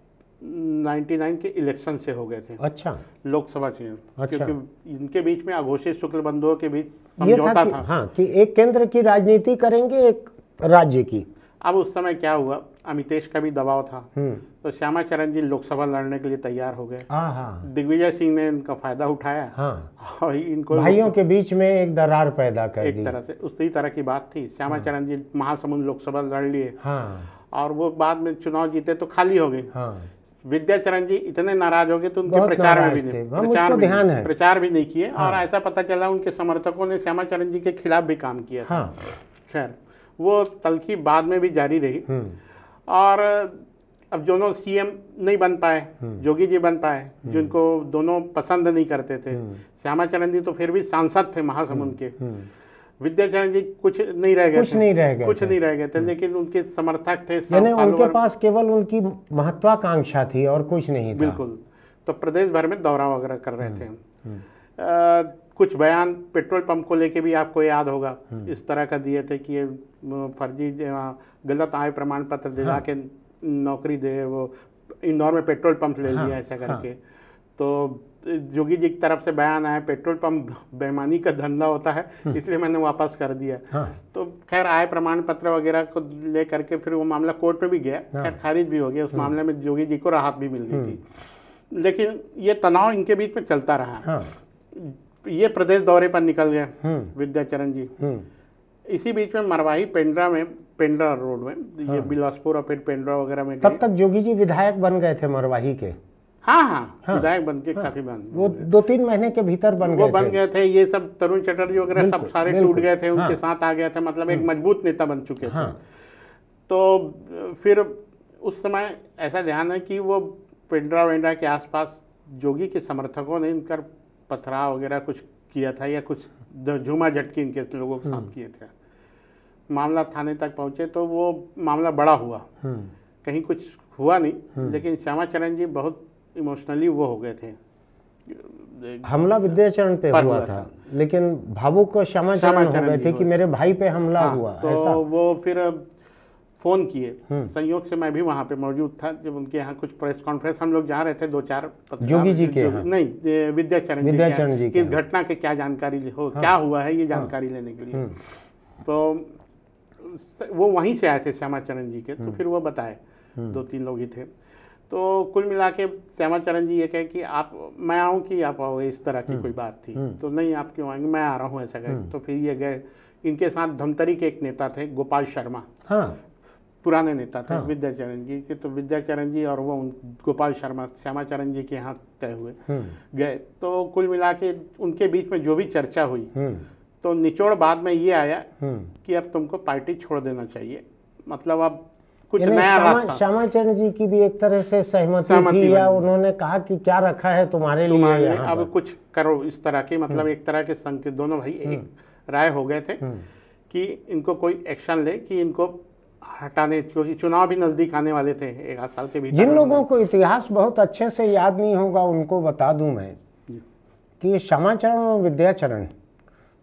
99 के इलेक्शन से हो गए थे। अच्छा। लोकसभा चुनाव। अच्छा। क्योंकि इनके बीच में अघोषित शुक्ल बंधुओं के बीच ये समझौता था था। हाँ, कि एक केंद्र की राजनीति करेंगे, एक राज्य की। अब उस समय क्या हुआ, अमितेश का भी दबाव था, तो श्यामाचरण जी लोकसभा लड़ने के लिए तैयार हो गए। दिग्विजय सिंह ने इनका फायदा उठाया। हाँ। और इनको भाइयों के बीच में एक दरार पैदा कर दी। एक तरह से उसी तरह की बात थी। श्यामाचरण जी महासमुंद लोकसभा लड़ लिए। हाँ। और वो बाद में चुनाव जीते तो खाली हो गई। हाँ। विद्याचरण जी इतने नाराज हो गए तो उनके प्रचार में भी नहीं, प्रचार भी नहीं किए। और ऐसा पता चला उनके समर्थकों ने श्यामाचरण जी के खिलाफ भी काम किया था। खैर, वो तल्खी बाद में भी जारी रही। और अब दोनों सीएम नहीं बन पाए, जोगी जी बन पाए, जिनको दोनों पसंद नहीं करते थे। श्यामाचरण जी तो फिर भी सांसद थे महासमुंद के। विद्याचरण जी कुछ नहीं रह गए थे, लेकिन उनके समर्थक थे। यानी उनके पास केवल उनकी महत्वाकांक्षा थी और कुछ नहीं था। बिल्कुल। तो प्रदेश भर में दौरा वगैरह कर रहे थे। कुछ बयान पेट्रोल पंप को लेके भी आपको याद होगा, इस तरह का दिए थे कि ये फर्जी गलत आय प्रमाण पत्र दिला के नौकरी दे, वो इंदौर में पेट्रोल पंप ले लिया ऐसा करके। तो जोगी जी की तरफ से बयान आया, पेट्रोल पंप बेईमानी का धंधा होता है, इसलिए मैंने वापस कर दिया। तो खैर आय प्रमाण पत्र वगैरह को ले करके फिर वो मामला कोर्ट में भी गया, खैर खारिज भी हो गया। उस मामले में जोगी जी को राहत भी मिल गई थी, लेकिन ये तनाव इनके बीच में चलता रहा। ये प्रदेश दौरे पर निकल गए विद्याचरण जी। इसी बीच में मरवाही पेंड्रा रोड में, ये बिलासपुर और फिर पेंड्रा वगैरह में तब तक जोगी जी विधायक बन गए थे मरवाही के। हाँ, विधायक बन के काफी वो 2-3 महीने के भीतर बन गए थे। ये सब तरुण चटर्जी वगैरह सब सारे टूट गए थे, उनके साथ आ गए थे, मतलब एक मजबूत नेता बन चुके थे। तो फिर उस समय ऐसा ध्यान है कि वो पेंड्रा के आसपास जोगी के समर्थकों ने इनका पथराव वगैरह कुछ किया था, या कुछ झूमा झटकी इनके लोगों के साथ किए थे। मामला थाने तक पहुंचे तो वो मामला बड़ा हुआ, कहीं कुछ हुआ नहीं, लेकिन श्यामाचरण जी बहुत इमोशनली वो हो गए थे। हमला विद्याचरण पे हुआ था, लेकिन भावुक श्यामाचरण हो गए थे कि मेरे भाई पे हमला हुआ। तो ऐसा? वो फिर फोन किए, संयोग से मैं भी वहाँ पे मौजूद था जब उनके यहाँ कुछ प्रेस कॉन्फ्रेंस हम लोग जा रहे थे, 2-4 जोगी जी के नहीं, विद्याचरण जी की इस घटना के क्या जानकारी हो, क्या हुआ है ये जानकारी लेने के लिए। तो वो वहीं से आए थे श्यामाचरण जी के, तो फिर वो बताए, 2-3 लोग ही थे। तो कुल मिला के श्यामाचरण जी ये कहे कि मैं आऊँ कि आप आओगे, इस तरह की कोई बात थी। तो नहीं, आप क्यों आएंगे, मैं आ रहा हूँ ऐसा कहे। तो फिर ये गए। इनके साथ धमतरी के एक नेता थे, गोपाल शर्मा, पुराने नेता थे विद्याचरण जी के। तो विद्याचरण जी और वो गोपाल शर्मा श्यामाचरण जी के यहाँ तय हुए, गए। तो कुल मिला के उनके बीच में जो भी चर्चा हुई, तो निचोड़ बाद में ये आया कि अब तुमको पार्टी छोड़ देना चाहिए, मतलब अब कुछ नया रास्ता। श्यामाचरण जी की भी एक तरह से सहमति थी, या उन्होंने कहा कि क्या रखा है तुम्हारे लिए अब कुछ करो, इस तरह के, मतलब एक तरह के संकेत। दोनों भाई एक राय हो गए थे कि इनको कोई एक्शन ले, कि इनको हटाने, क्योंकि चुनाव भी नजदीक आने वाले थे 1 साल के भीतर। जिन लोगों को इतिहास बहुत अच्छे से याद नहीं होगा उनको बता दूं मैं कि श्यामाचरण और विद्याचरण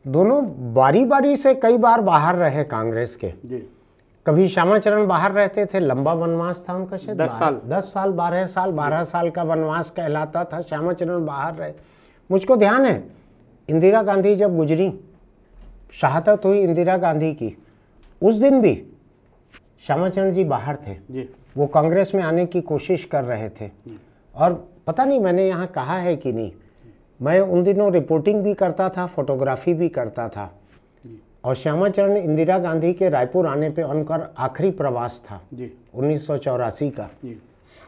दोनों बारी बारी से कई बार बाहर रहे कांग्रेस के। जी। कभी श्यामाचरण बाहर रहते थे, लंबा वनवास था उनका, शायद 10 साल 12 साल का वनवास कहलाता था। श्यामाचरण बाहर रहे। मुझको ध्यान है इंदिरा गांधी जब गुजरी, शहादत हुई इंदिरा गांधी की, उस दिन भी श्यामाचरण जी बाहर थे। जी। वो कांग्रेस में आने की कोशिश कर रहे थे। और पता नहीं मैंने यहाँ कहा है कि नहीं, मैं उन दिनों रिपोर्टिंग भी करता था, फोटोग्राफी भी करता था। और श्यामाचरण इंदिरा गांधी के रायपुर आने पे उनका आखिरी प्रवास था 1984 का।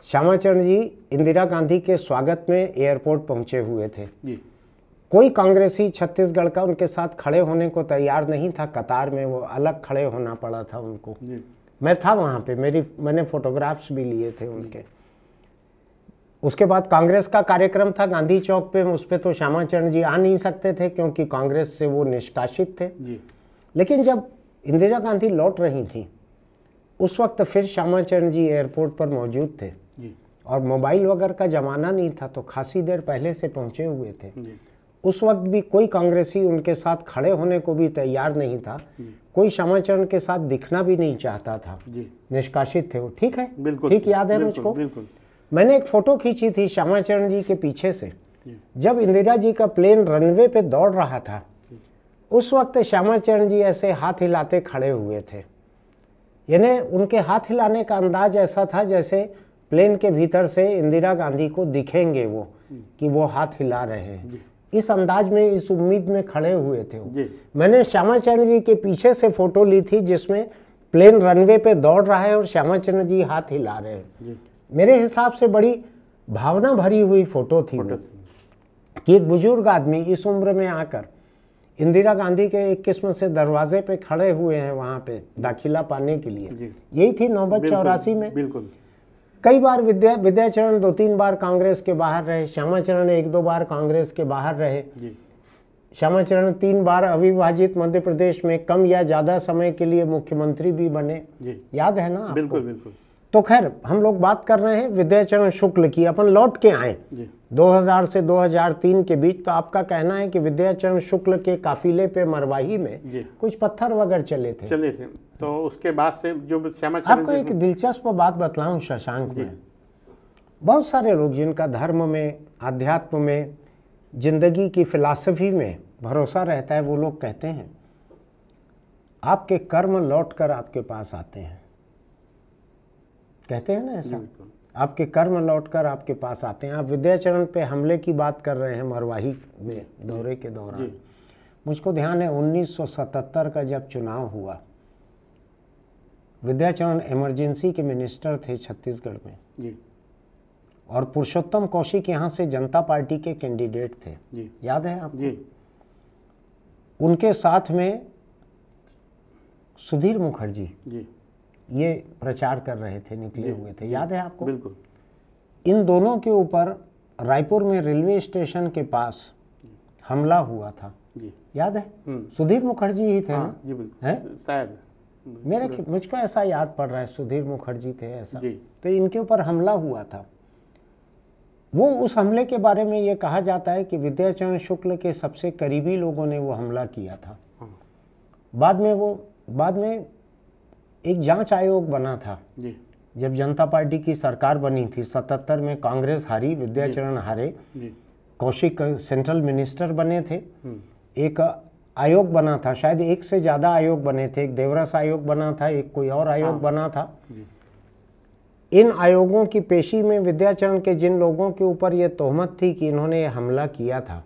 श्यामाचरण जी इंदिरा गांधी के स्वागत में एयरपोर्ट पहुंचे हुए थे। कोई कांग्रेसी छत्तीसगढ़ का उनके साथ खड़े होने को तैयार नहीं था, कतार में वो अलग खड़े होना पड़ा था उनको। मैं था वहाँ पे, मैंने फोटोग्राफ्स भी लिए थे उनके। उसके बाद कांग्रेस का कार्यक्रम था गांधी चौक पे, उस पर तो श्यामाचरण जी आ नहीं सकते थे क्योंकि कांग्रेस से वो निष्कासित थे। लेकिन जब इंदिरा गांधी लौट रही थी उस वक्त फिर श्यामाचरण जी एयरपोर्ट पर मौजूद थे। और मोबाइल वगैरह का ज़माना नहीं था, तो खासी देर पहले से पहुंचे हुए थे। उस वक्त भी कोई कांग्रेसी उनके साथ खड़े होने को भी तैयार नहीं था, कोई श्यामाचरण के साथ दिखना भी नहीं चाहता था, निष्कासित थे वो। ठीक है, ठीक याद है मुझको। मैंने एक फ़ोटो खींची थी श्यामाचरण जी के पीछे से, जब इंदिरा जी का प्लेन रनवे पे दौड़ रहा था। उस वक्त श्यामाचरण जी ऐसे हाथ हिलाते खड़े हुए थे, यानी उनके हाथ हिलाने का अंदाज ऐसा था जैसे प्लेन के भीतर से इंदिरा गांधी को दिखेंगे वो, कि वो हाथ हिला रहे हैं। इस अंदाज में, इस उम्मीद में खड़े हुए थे वो। मैंने श्यामाचरण जी के पीछे से फोटो ली थी जिसमें प्लेन रनवे पे दौड़ रहा है और श्यामाचरण जी हाथ हिला रहे हैं। मेरे हिसाब से बड़ी भावना भरी हुई फोटो थी वो, कि एक बुजुर्ग आदमी इस उम्र में आकर इंदिरा गांधी के एक किस्म से दरवाजे पे खड़े हुए हैं वहाँ पे दाखिला पाने के लिए। यही थी नौबत 84 में। बिल्कुल। कई बार विद्याचरण 2-3 बार कांग्रेस के बाहर रहे, श्यामाचरण 1-2 बार कांग्रेस के बाहर रहे। श्यामाचरण 3 बार अविभाजित मध्य प्रदेश में कम या ज़्यादा समय के लिए मुख्यमंत्री भी बने, याद है ना आपको? बिल्कुल बिल्कुल। तो खैर हम लोग बात कर रहे हैं विद्याचरण शुक्ल की। अपन लौट के आए 2000 से 2003 के बीच। तो आपका कहना है कि विद्याचरण शुक्ल के काफिले पे मरवाही में कुछ पत्थर वगैरह चले थे। तो उसके बाद से जो श्यामाचरण, आपको एक दिलचस्प बात बतलाऊं शशांक में, बहुत सारे लोग जिनका धर्म में, आध्यात्म में, जिंदगी की फिलॉसफी में भरोसा रहता है, वो लोग कहते हैं आपके कर्म लौट कर आपके पास आते हैं। कहते हैं ना ऐसा, आपके कर्म लौटकर आपके पास आते हैं। आप विद्याचरण पे हमले की बात कर रहे हैं मरवाही में दौरे के दौरान। मुझको ध्यान है 1977 का जब चुनाव हुआ, विद्याचरण इमरजेंसी के मिनिस्टर थे छत्तीसगढ़ में, और पुरुषोत्तम कौशिक यहाँ से जनता पार्टी के कैंडिडेट थे, याद है आपको? उनके साथ में सुधीर मुखर्जी ये प्रचार कर रहे थे, निकले हुए थे, याद है आपको? बिल्कुल। इन दोनों के ऊपर रायपुर में रेलवे स्टेशन के पास हमला हुआ था, याद है? सुधीर मुखर्जी ही थे ना? जी बिल्कुल, हैं? शायद मुझको ऐसा याद पड़ रहा है, सुधीर मुखर्जी थे ऐसा। तो इनके ऊपर हमला हुआ था। वो उस हमले के बारे में ये कहा जाता है कि विद्याचरण शुक्ल के सबसे करीबी लोगों ने वो हमला किया था। बाद में एक जांच आयोग बना था जब जनता पार्टी की सरकार बनी थी 77 में। कांग्रेस हारी, विद्याचरण हारे, कौशिक सेंट्रल मिनिस्टर बने थे। एक आयोग बना था, शायद एक से ज़्यादा आयोग बने थे, एक देवरस आयोग बना था, एक कोई और आयोग बना था। इन आयोगों की पेशी में विद्याचरण के जिन लोगों के ऊपर ये तोहमत थी कि इन्होंने ये हमला किया था,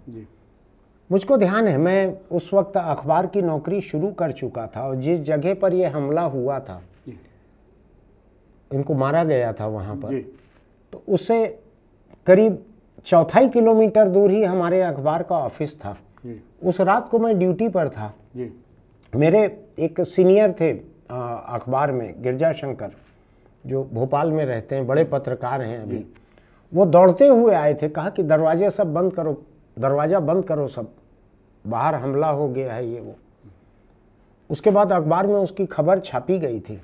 मुझको ध्यान है मैं उस वक्त अखबार की नौकरी शुरू कर चुका था, और जिस जगह पर यह हमला हुआ था, इनको मारा गया था वहाँ पर, तो उससे करीब 4 किलोमीटर दूर ही हमारे अखबार का ऑफिस था। उस रात को मैं ड्यूटी पर था। मेरे एक सीनियर थे अखबार में, गिरजा शंकर, जो भोपाल में रहते हैं, बड़े पत्रकार हैं अभी। वो दौड़ते हुए आए थे, कहा कि दरवाजे सब बंद करो, दरवाज़ा बंद करो सब, बाहर हमला हो गया है ये वो। उसके बाद अखबार में उसकी खबर छापी गई थी,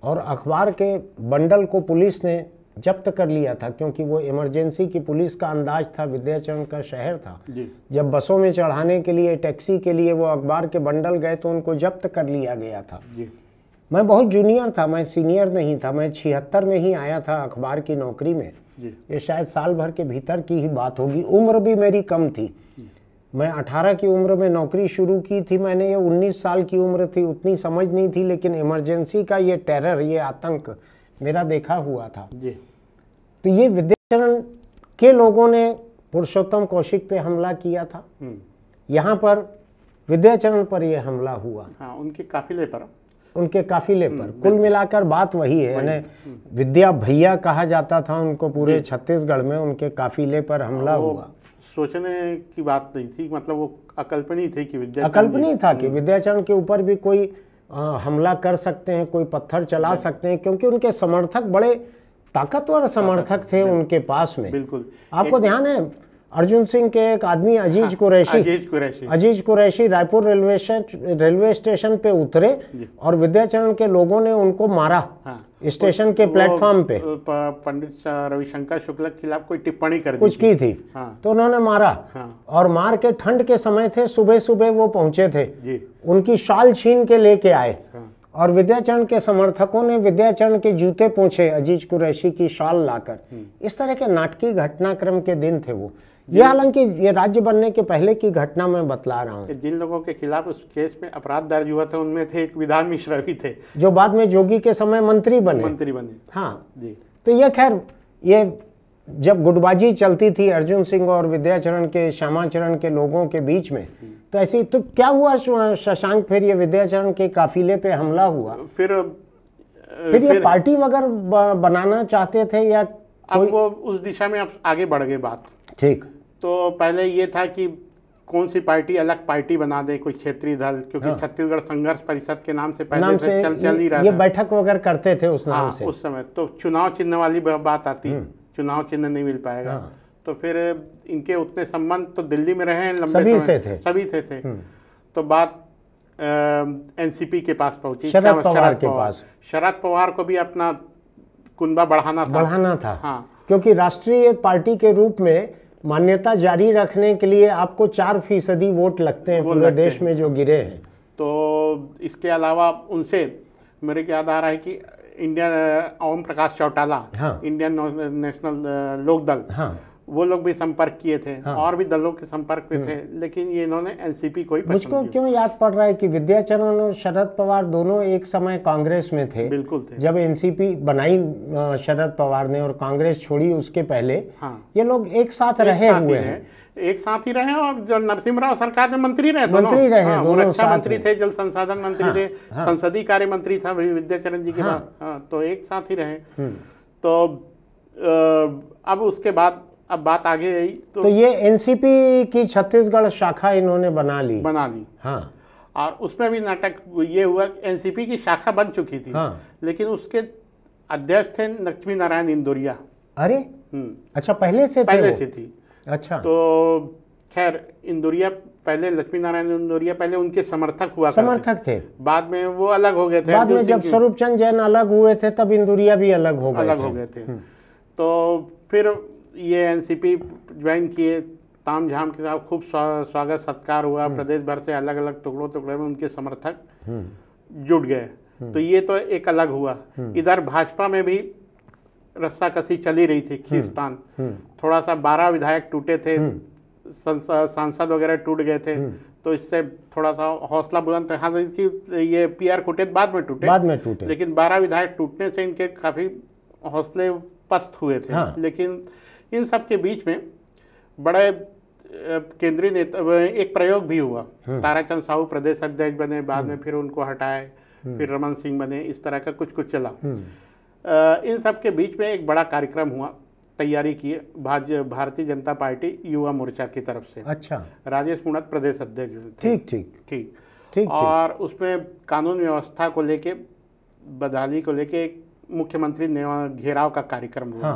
और अखबार के बंडल को पुलिस ने जब्त कर लिया था, क्योंकि वो इमरजेंसी की पुलिस का अंदाज था, विंध्याचल का शहर था जी। जब बसों में चढ़ाने के लिए, टैक्सी के लिए वो अखबार के बंडल गए तो उनको जब्त कर लिया गया था जी। मैं बहुत जूनियर था, मैं सीनियर नहीं था, मैं 76 में ही आया था अखबार की नौकरी में। जी। ये शायद साल भर के भीतर की ही बात होगी, उम्र भी मेरी कम थी। मैं 18 की उम्र में नौकरी शुरू की थी, मैंने ये 19 साल की उम्र थी, उतनी समझ नहीं थी, लेकिन इमरजेंसी का ये टेरर, ये आतंक मेरा देखा हुआ था जी। तो ये विंध्याचल के लोगों ने पुरुषोत्तम कौशिक पे हमला किया था, यहाँ पर विंध्याचल पर यह हमला हुआ। हाँ, उनके काफिले पर, उनके काफिले पर। कुल मिलाकर बात वही है, यानी विद्या भैया कहा जाता था उनको पूरे छत्तीसगढ़ में, उनके काफिले पर हमला हुआ। सोचने की बात नहीं थी, मतलब वो अकल्पनीय थी कि विंध्याचल, अकल्पनीय था कि विंध्याचल के ऊपर भी कोई हमला कर सकते हैं, कोई पत्थर चला सकते हैं, क्योंकि उनके समर्थक बड़े ताकतवर समर्थक थे उनके पास में। बिल्कुल। आपको ध्यान है अर्जुन सिंह के एक आदमी अजीज कुरैशी रायपुर रेलवे स्टेशन पे उतरे और विंध्याचल के लोगों ने उनको मारा स्टेशन के प्लेटफॉर्म पे। पंडित रविशंकर शुक्ल के खिलाफ कोई टिप्पणी कर कुछ की थी तो उन्होंने मारा, और मार के, ठंड के समय थे, सुबह सुबह वो पहुंचे थे, उनकी शाल छीन के लेके आए और विंध्याचल के समर्थकों ने विंध्याचल के जूते पूछे अजीज कुरैशी की शाल लाकर। इस तरह के नाटकीय घटनाक्रम के दिन थे वो। ये हालांकि ये राज्य बनने के पहले की घटना मैं बतला रहा हूँ। जिन लोगों के खिलाफ उस केस में अपराध दर्ज हुआ था उनमें थे एक विधान मिश्रा भी थे, जो बाद में जोगी के समय मंत्री बने। हाँ जी। तो ये खैर, ये जब गुटबाजी चलती थी अर्जुन सिंह और विंध्याचल के, श्यामाचरण के लोगों के बीच में, तो ऐसी तो क्या हुआ शशांक, फिर ये विंध्याचल के काफिले पे हमला हुआ, फिर ये पार्टी वगैरह बनाना चाहते थे या अब वो उस दिशा में अब आगे बढ़ गए बात। ठीक। तो पहले ये था कि कौन सी पार्टी, अलग पार्टी बना दे, कोई क्षेत्रीय दल, क्योंकि छत्तीसगढ़ संघर्ष परिषद के नाम से पहले से चल ही रहा था, ये बैठक वगैरह करते थे उस नाम से उस समय। तो चुनाव चिन्ह वाली बात आती, चुनाव चिन्ह नहीं मिल पाएगा। तो फिर इनके उतने संबंध तो दिल्ली में रहे लंबे सभी समय, सभी थे। तो बात एनसीपी के पास पहुंची, शरद पवार के पास। शरद पवार को भी अपना कुनबा बढ़ाना था। हाँ, क्योंकि राष्ट्रीय पार्टी के रूप में मान्यता जारी रखने के लिए आपको 4% वोट लगते हैं पूरे देश में जो गिरे हैं। तो इसके अलावा उनसे मेरे को याद आ रहा है कि Indian Om Prakash Chautala, Indian national Lokdal, वो लोग भी संपर्क किए थे, और भी दलों के संपर्क में थे, लेकिन ये इन्होंने एनसीपी को ही पसंद किया। मुझको क्यों याद पड़ रहा है कि विंध्याचल और शरद पवार दोनों एक समय कांग्रेस में थे। बिल्कुल थे। जब एनसीपी बनाई शरद पवार ने और कांग्रेस छोड़ी उसके पहले, ये लोग एक साथ रहे हुए हैं, एक साथ ही रहे, और जो नरसिम्हा राव सरकार में मंत्री रहे, दोनों रक्षा मंत्री थे, जल संसाधन मंत्री थे, संसदीय कार्य मंत्री था विंध्याचल जी के बाद। तो एक साथ ही रहे। तो अब उसके बाद अब बात आगे आई तो ये एनसीपी की छत्तीसगढ़ शाखा इन्होंने बना ली। हाँ। और उसमें भी नाटक ये हुआ कि एनसीपी की शाखा बन चुकी थी, लेकिन उसके अध्यक्ष थे लक्ष्मी नारायण इंदौरिया। अरे अच्छा, पहले से थी। अच्छा। तो खैर इंदौरिया पहले, लक्ष्मी नारायण इंदौरिया पहले उनके समर्थक थे, बाद में वो अलग हो गए थे। बाद में जब स्वरूपचंद जैन अलग हुए थे तब इंदौरिया भी अलग हो गए थे। तो फिर ये एनसीपी ज्वाइन किए, ताम झाम के साथ खूब स्वागत सत्कार हुआ, प्रदेश भर से अलग अलग टुकड़ों में उनके समर्थक जुट गए। तो ये तो एक अलग हुआ। इधर भाजपा में भी रस्साकसी चली रही थी, खींचतान। थोड़ा सा 12 विधायक टूटे थे, सांसद वगैरह टूट गए थे, तो इससे थोड़ा सा हौसला बुलंद। हालांकि ये पीआर कुटेत बाद में टूटे, लेकिन 12 विधायक टूटने से इनके काफी हौसले पस्त हुए थे। लेकिन इन सब के बीच में बड़े केंद्रीय नेता, एक प्रयोग भी हुआ। ताराचंद साहू प्रदेश अध्यक्ष बने, बाद में फिर उनको हटाए, फिर रमन सिंह बने, इस तरह का कुछ चला। इन सब के बीच में एक बड़ा कार्यक्रम हुआ, तैयारी किए भारतीय जनता पार्टी युवा मोर्चा की तरफ से। अच्छा। राजेश मूणत प्रदेश अध्यक्ष। ठीक। और उसमें कानून व्यवस्था को लेके, बदहाली को लेके एक मुख्यमंत्री घेराव का कार्यक्रम हुआ।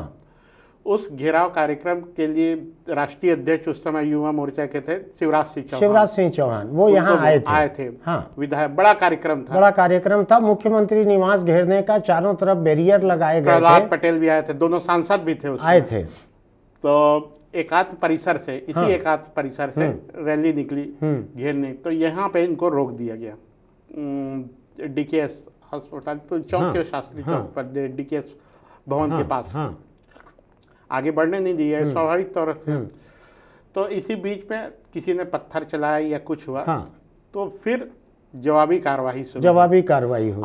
उस घेराव कार्यक्रम के लिए राष्ट्रीय अध्यक्ष उस समय युवा मोर्चा के थे शिवराज सिंह चौहान वो यहाँ आए थे। हाँ, विधायक, बड़ा कार्यक्रम था। मुख्यमंत्री निवास घेरने का, चारों तरफ बैरियर लगाए गए थे। प्रहलाद पटेल भी आए थे, दोनों सांसद भी थे आए थे। तो एकात्म परिसर से, इसी एकात्म परिसर से रैली निकली घेरने, तो यहाँ पे इनको रोक दिया गया। डीकेएस अस्पताल चौक के शास्त्री चौक पर, डीकेएस भवन के पास आगे बढ़ने नहीं दिया, स्वाभाविक तौर से। तो इसी बीच में किसी ने पत्थर चलाया या कुछ हुआ, तो फिर जवाबी कार्रवाई हुई।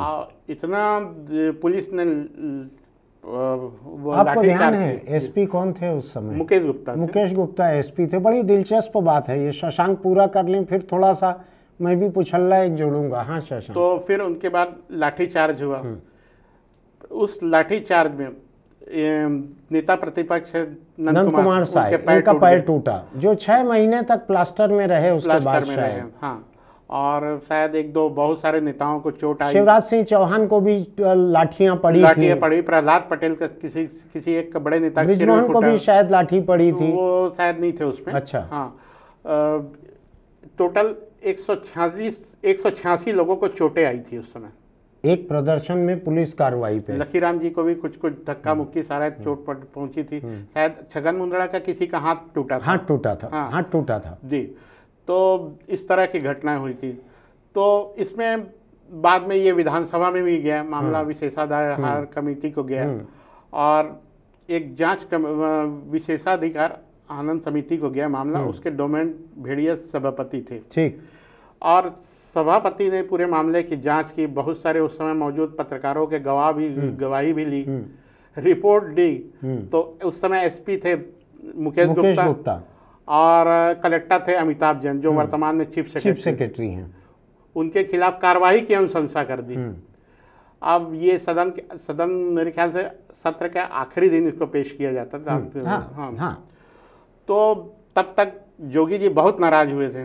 इतना पुलिस ने आपको ध्यान है एसपी कौन थे उस समय? मुकेश गुप्ता एसपी थे। बड़ी दिलचस्प बात है ये। शशांक पूरा कर लें, फिर थोड़ा सा मैं भी पुछल्ला एक जोड़ूंगा। हाँ शशांक। तो फिर उनके बाद लाठीचार्ज हुआ। उस लाठीचार्ज में नेता प्रतिपक्ष नंद कुमार साहब, उनका पैर टूटा, जो 6 महीने तक प्लास्टर में रहे। उसके बाद शायद, हाँ, और शायद एक दो बहुत सारे नेताओं को चोट आई। शिवराज सिंह चौहान को भी लाठियां पड़ी। प्रहलाद पटेल का किसी एक बड़े नेता ब्रिजमोहन को भी शायद लाठी पड़ी थी। वो शायद नहीं थे उसमें। अच्छा। हाँ, टोटल 186 लोगों को चोटें आई थी उस समय एक प्रदर्शन में पुलिस कार्रवाई पे। लखीराम जी को भी कुछ धक्का मुक्की सारा चोट पहुंची थी। शायद छगन मुंदड़ा का किसी का हाथ टूटा था जी। तो इस तरह की घटनाएं हुई थी। तो इसमें बाद में ये विधानसभा में भी गया मामला, विशेषाधिकार कमेटी को गया, और एक जांच विशेषाधिकार आनंद समिति को गया मामला। उसके डोमेन भेड़िया सभापति थे। ठीक। और सभापति ने पूरे मामले की जांच की, बहुत सारे उस समय मौजूद पत्रकारों के गवाही भी ली, रिपोर्ट दी। तो उस समय एसपी थे मुकेश गुप्ता और कलेक्टर थे अमिताभ जैन, जो वर्तमान में चीफ सेक्रेटरी हैं। उनके खिलाफ कार्रवाई की अनुशंसा कर दी। अब ये सदन मेरे ख्याल से सत्र के आखिरी दिन इसको पेश किया जाता था। हाँ। तो तब तक जोगी जी बहुत नाराज हुए थे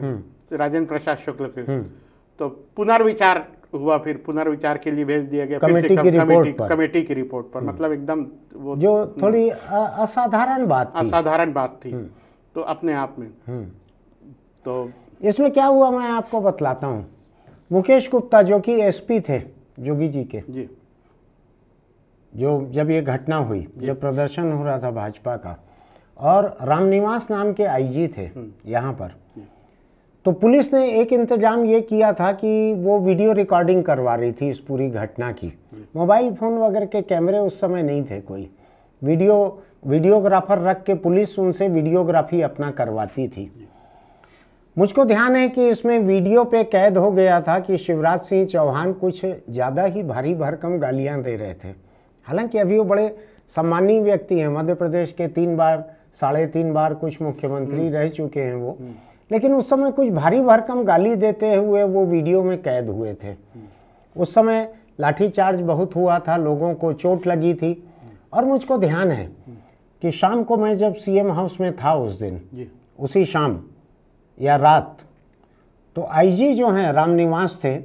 राजेंद्र प्रसाद शुक्ल के। तो पुनर्विचार हुआ, फिर पुनर्विचार के लिए भेज दिया गया कमेटी की रिपोर्ट पर। मतलब एकदम वो जो थोड़ी असाधारण बात थी तो अपने आप में। तो इसमें क्या हुआ मैं आपको बतलाता हूँ। मुकेश गुप्ता जो कि एसपी थे जोगी जी के, जो जब ये घटना हुई, जब प्रदर्शन हो रहा था भाजपा का, और रामनिवास नाम के आईजी थे यहाँ पर, तो पुलिस ने एक इंतजाम ये किया था कि वो वीडियो रिकॉर्डिंग करवा रही थी इस पूरी घटना की। मोबाइल फ़ोन वगैरह के कैमरे उस समय नहीं थे कोई। वीडियोग्राफर रख के पुलिस उनसे वीडियोग्राफी अपना करवाती थी। मुझको ध्यान है कि इसमें वीडियो पे कैद हो गया था कि शिवराज सिंह चौहान कुछ ज़्यादा ही भारी भरकम गालियाँ दे रहे थे। हालांकि अभी वो बड़े सम्मानीय व्यक्ति हैं, मध्य प्रदेश के 3 बार 3.5 बार कुछ मुख्यमंत्री रह चुके हैं वो, लेकिन उस समय कुछ भारी भरकम गाली देते हुए वो वीडियो में कैद हुए थे। उस समय लाठीचार्ज बहुत हुआ था, लोगों को चोट लगी थी। और मुझको ध्यान है कि शाम को मैं जब सीएम हाउस में था उस दिन, उसी शाम या रात, तो आईजी जो हैं रामनिवास थे,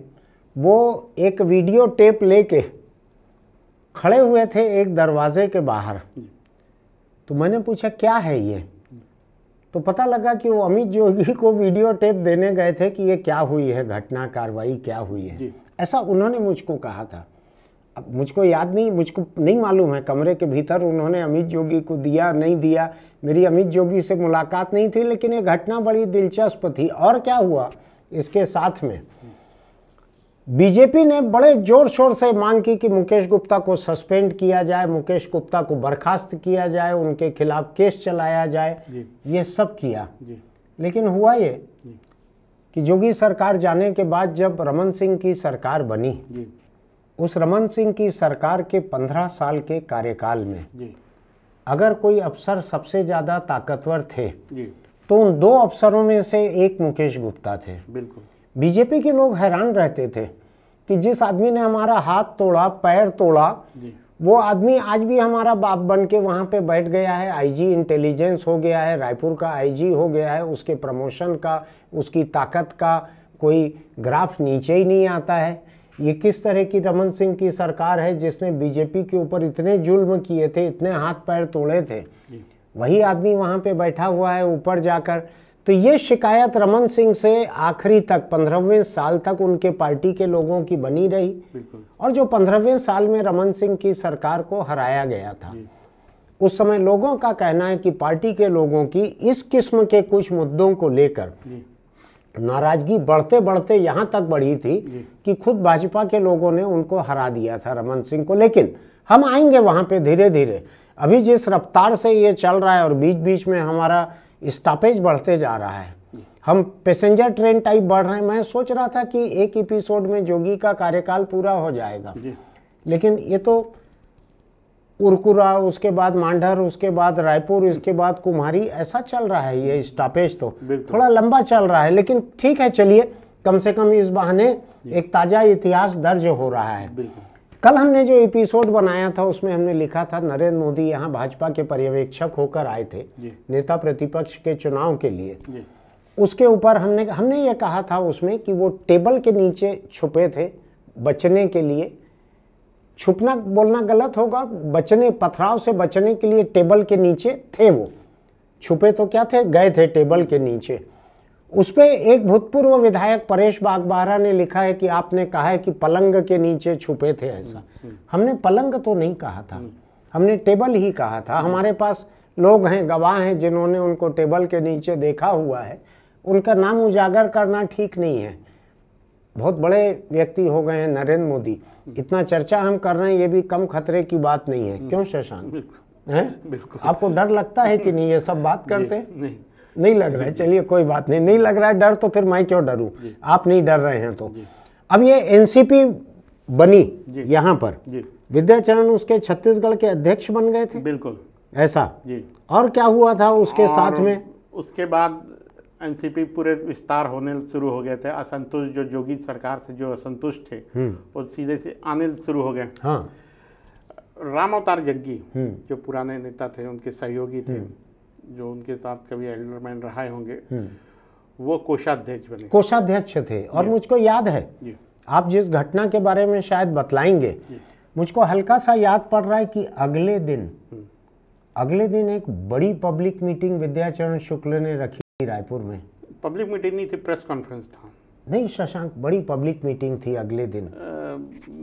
वो एक वीडियो टेप लेके खड़े हुए थे एक दरवाजे के बाहर। तो मैंने पूछा क्या है ये, तो पता लगा कि वो अमित जोगी को वीडियो टेप देने गए थे कि ये क्या हुई है घटना, कार्रवाई क्या हुई है, ऐसा उन्होंने मुझको कहा था। अब मुझको याद नहीं, मुझको नहीं मालूम है कमरे के भीतर उन्होंने अमित जोगी को दिया नहीं दिया, मेरी अमित जोगी से मुलाकात नहीं थी, लेकिन ये घटना बड़ी दिलचस्प थी। और क्या हुआ इसके साथ में, बीजेपी ने बड़े जोर शोर से मांग की कि मुकेश गुप्ता को सस्पेंड किया जाए, मुकेश गुप्ता को बर्खास्त किया जाए, उनके खिलाफ केस चलाया जाए, ये सब किया। लेकिन हुआ ये कि जोगी सरकार जाने के बाद जब रमन सिंह की सरकार बनी, उस रमन सिंह की सरकार के 15 साल के कार्यकाल में अगर कोई अफसर सबसे ज़्यादा ताकतवर थे तो उन 2 अफसरों में से एक मुकेश गुप्ता थे। बिल्कुल। बीजेपी के लोग हैरान रहते थे कि जिस आदमी ने हमारा हाथ तोड़ा, पैर तोड़ा, वो आदमी आज भी हमारा बाप बन के वहाँ पे बैठ गया है, आईजी इंटेलिजेंस हो गया है, रायपुर का आईजी हो गया है, उसके प्रमोशन का, उसकी ताकत का कोई ग्राफ नीचे ही नहीं आता है। ये किस तरह की रमन सिंह की सरकार है जिसने बीजेपी के ऊपर इतने जुल्म किए थे, इतने हाथ पैर तोड़े थे, वही आदमी वहाँ पे बैठा हुआ है ऊपर जाकर। तो ये शिकायत रमन सिंह से आखिरी तक 15वें साल तक उनके पार्टी के लोगों की बनी रही। और जो 15वें साल में रमन सिंह की सरकार को हराया गया था, उस समय लोगों का कहना है कि पार्टी के लोगों की इस किस्म के कुछ मुद्दों को लेकर नाराजगी बढ़ते बढ़ते यहाँ तक बढ़ी थी कि खुद भाजपा के लोगों ने उनको हरा दिया था रमन सिंह को। लेकिन हम आएंगे वहाँ पे धीरे धीरे। अभी जिस रफ्तार से ये चल रहा है और बीच बीच में हमारा स्टॉपेज बढ़ते जा रहा है, हम पैसेंजर ट्रेन टाइप बढ़ रहे हैं। मैं सोच रहा था कि एक एपिसोड में जोगी का कार्यकाल पूरा हो जाएगा, लेकिन ये तो उरकुरा, उसके बाद मांडर, उसके बाद रायपुर, इसके बाद कुम्हारी, ऐसा चल रहा है। ये स्टॉपेज तो थोड़ा लंबा चल रहा है, लेकिन ठीक है, चलिए कम से कम इस बहाने एक ताज़ा इतिहास दर्ज हो रहा है। कल हमने जो एपिसोड बनाया था उसमें हमने लिखा था नरेंद्र मोदी यहाँ भाजपा के पर्यवेक्षक होकर आए थे नेता प्रतिपक्ष के चुनाव के लिए। उसके ऊपर हमने ये कहा था उसमें कि वो टेबल के नीचे छुपे थे बचने के लिए। छुपना बोलना गलत होगा, बचने, पथराव से बचने के लिए टेबल के नीचे थे। वो छुपे तो क्या थे, गए थे टेबल के नीचे। उस पे एक भूतपूर्व विधायक परेश बागबाहरा ने लिखा है कि आपने कहा है कि पलंग के नीचे छुपे थे। ऐसा हमने पलंग तो नहीं कहा था, हमने टेबल ही कहा था। हमारे पास लोग हैं, गवाह हैं, जिन्होंने उनको टेबल के नीचे देखा हुआ है। उनका नाम उजागर करना ठीक नहीं है। बहुत बड़े व्यक्ति हो गए हैं नरेंद्र मोदी, इतना चर्चा हम कर रहे हैं, ये भी कम खतरे की बात नहीं है। क्यों शशांक, हैं? आपको डर लगता है कि नहीं ये सब बात करते? नहीं लग रहा है। चलिए कोई बात नहीं, नहीं लग रहा है डर तो फिर मैं क्यों डरूं, आप नहीं डर रहे हैं तो। अब ये एनसीपी बनी यहाँ पर, विद्याचरण उसके छत्तीसगढ़ के अध्यक्ष बन गए थे। बिल्कुल ऐसा जी। और क्या हुआ था उसके साथ में? उसके बाद एनसीपी पूरे विस्तार होने शुरू हो गए थे। असंतुष्ट जो जोगी सरकार से जो असंतुष्ट थे वो सीधे से आने शुरू हो गए। हाँ। राम अवतार जग्गी जो पुराने नेता थे, उनके सहयोगी थे, जो उनके साथ कभी एल्डरमैन रहे होंगे, वो कोषाध्यक्ष बने। कोषाध्यक्ष थे। और मुझको याद है, आप जिस घटना के बारे में शायद बतलाएंगे, मुझको हल्का सा याद पड़ रहा है कि अगले दिन एक बड़ी पब्लिक मीटिंग विद्याचरण शुक्ल ने रखी रायपुर में। पब्लिक मीटिंग नहीं थी, प्रेस कॉन्फ्रेंस था। नहीं शशांक, बड़ी पब्लिक मीटिंग थी अगले दिन।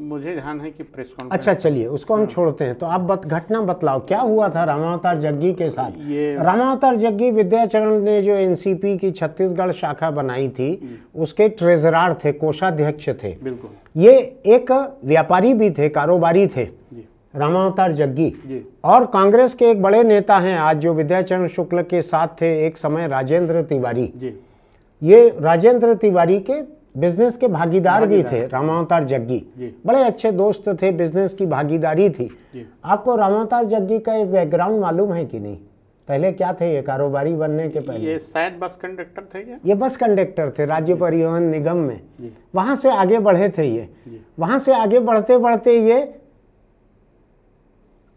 मुझे ध्यान है कि प्रेस कॉन्फ्रेंस। अच्छा चलिए उसको हम छोड़ते हैं। तो आप घटना बतलाओ, क्या हुआ था रामावतार जग्गी के साथ? रामावतार जग्गी विद्याचरण ने जो एनसीपी की छत्तीसगढ़ शाखा बनाई थी उसके ट्रेजरार थे, कोषाध्यक्ष थे। बिल्कुल। ये एक व्यापारी भी थे, कारोबारी थे रामावतार जग्गी। और कांग्रेस के एक बड़े नेता हैं आज जो विद्याचरण शुक्ल के साथ थे एक समय, राजेंद्र तिवारी। ये राजेंद्र तिवारी के बिजनेस के भागीदार भी थे रामावतार जग्गी। बड़े अच्छे दोस्त थे, बिजनेस की भागीदारी थी। आपको रामावतार जग्गी का एक बैकग्राउंड मालूम है कि नहीं? पहले क्या थे ये कारोबारी बनने के पहले? ये शायद बस कंडक्टर थे क्या? ये बस कंडक्टर थे राज्य परिवहन निगम में। वहां से आगे बढ़े थे ये। वहां से आगे बढ़ते बढ़ते ये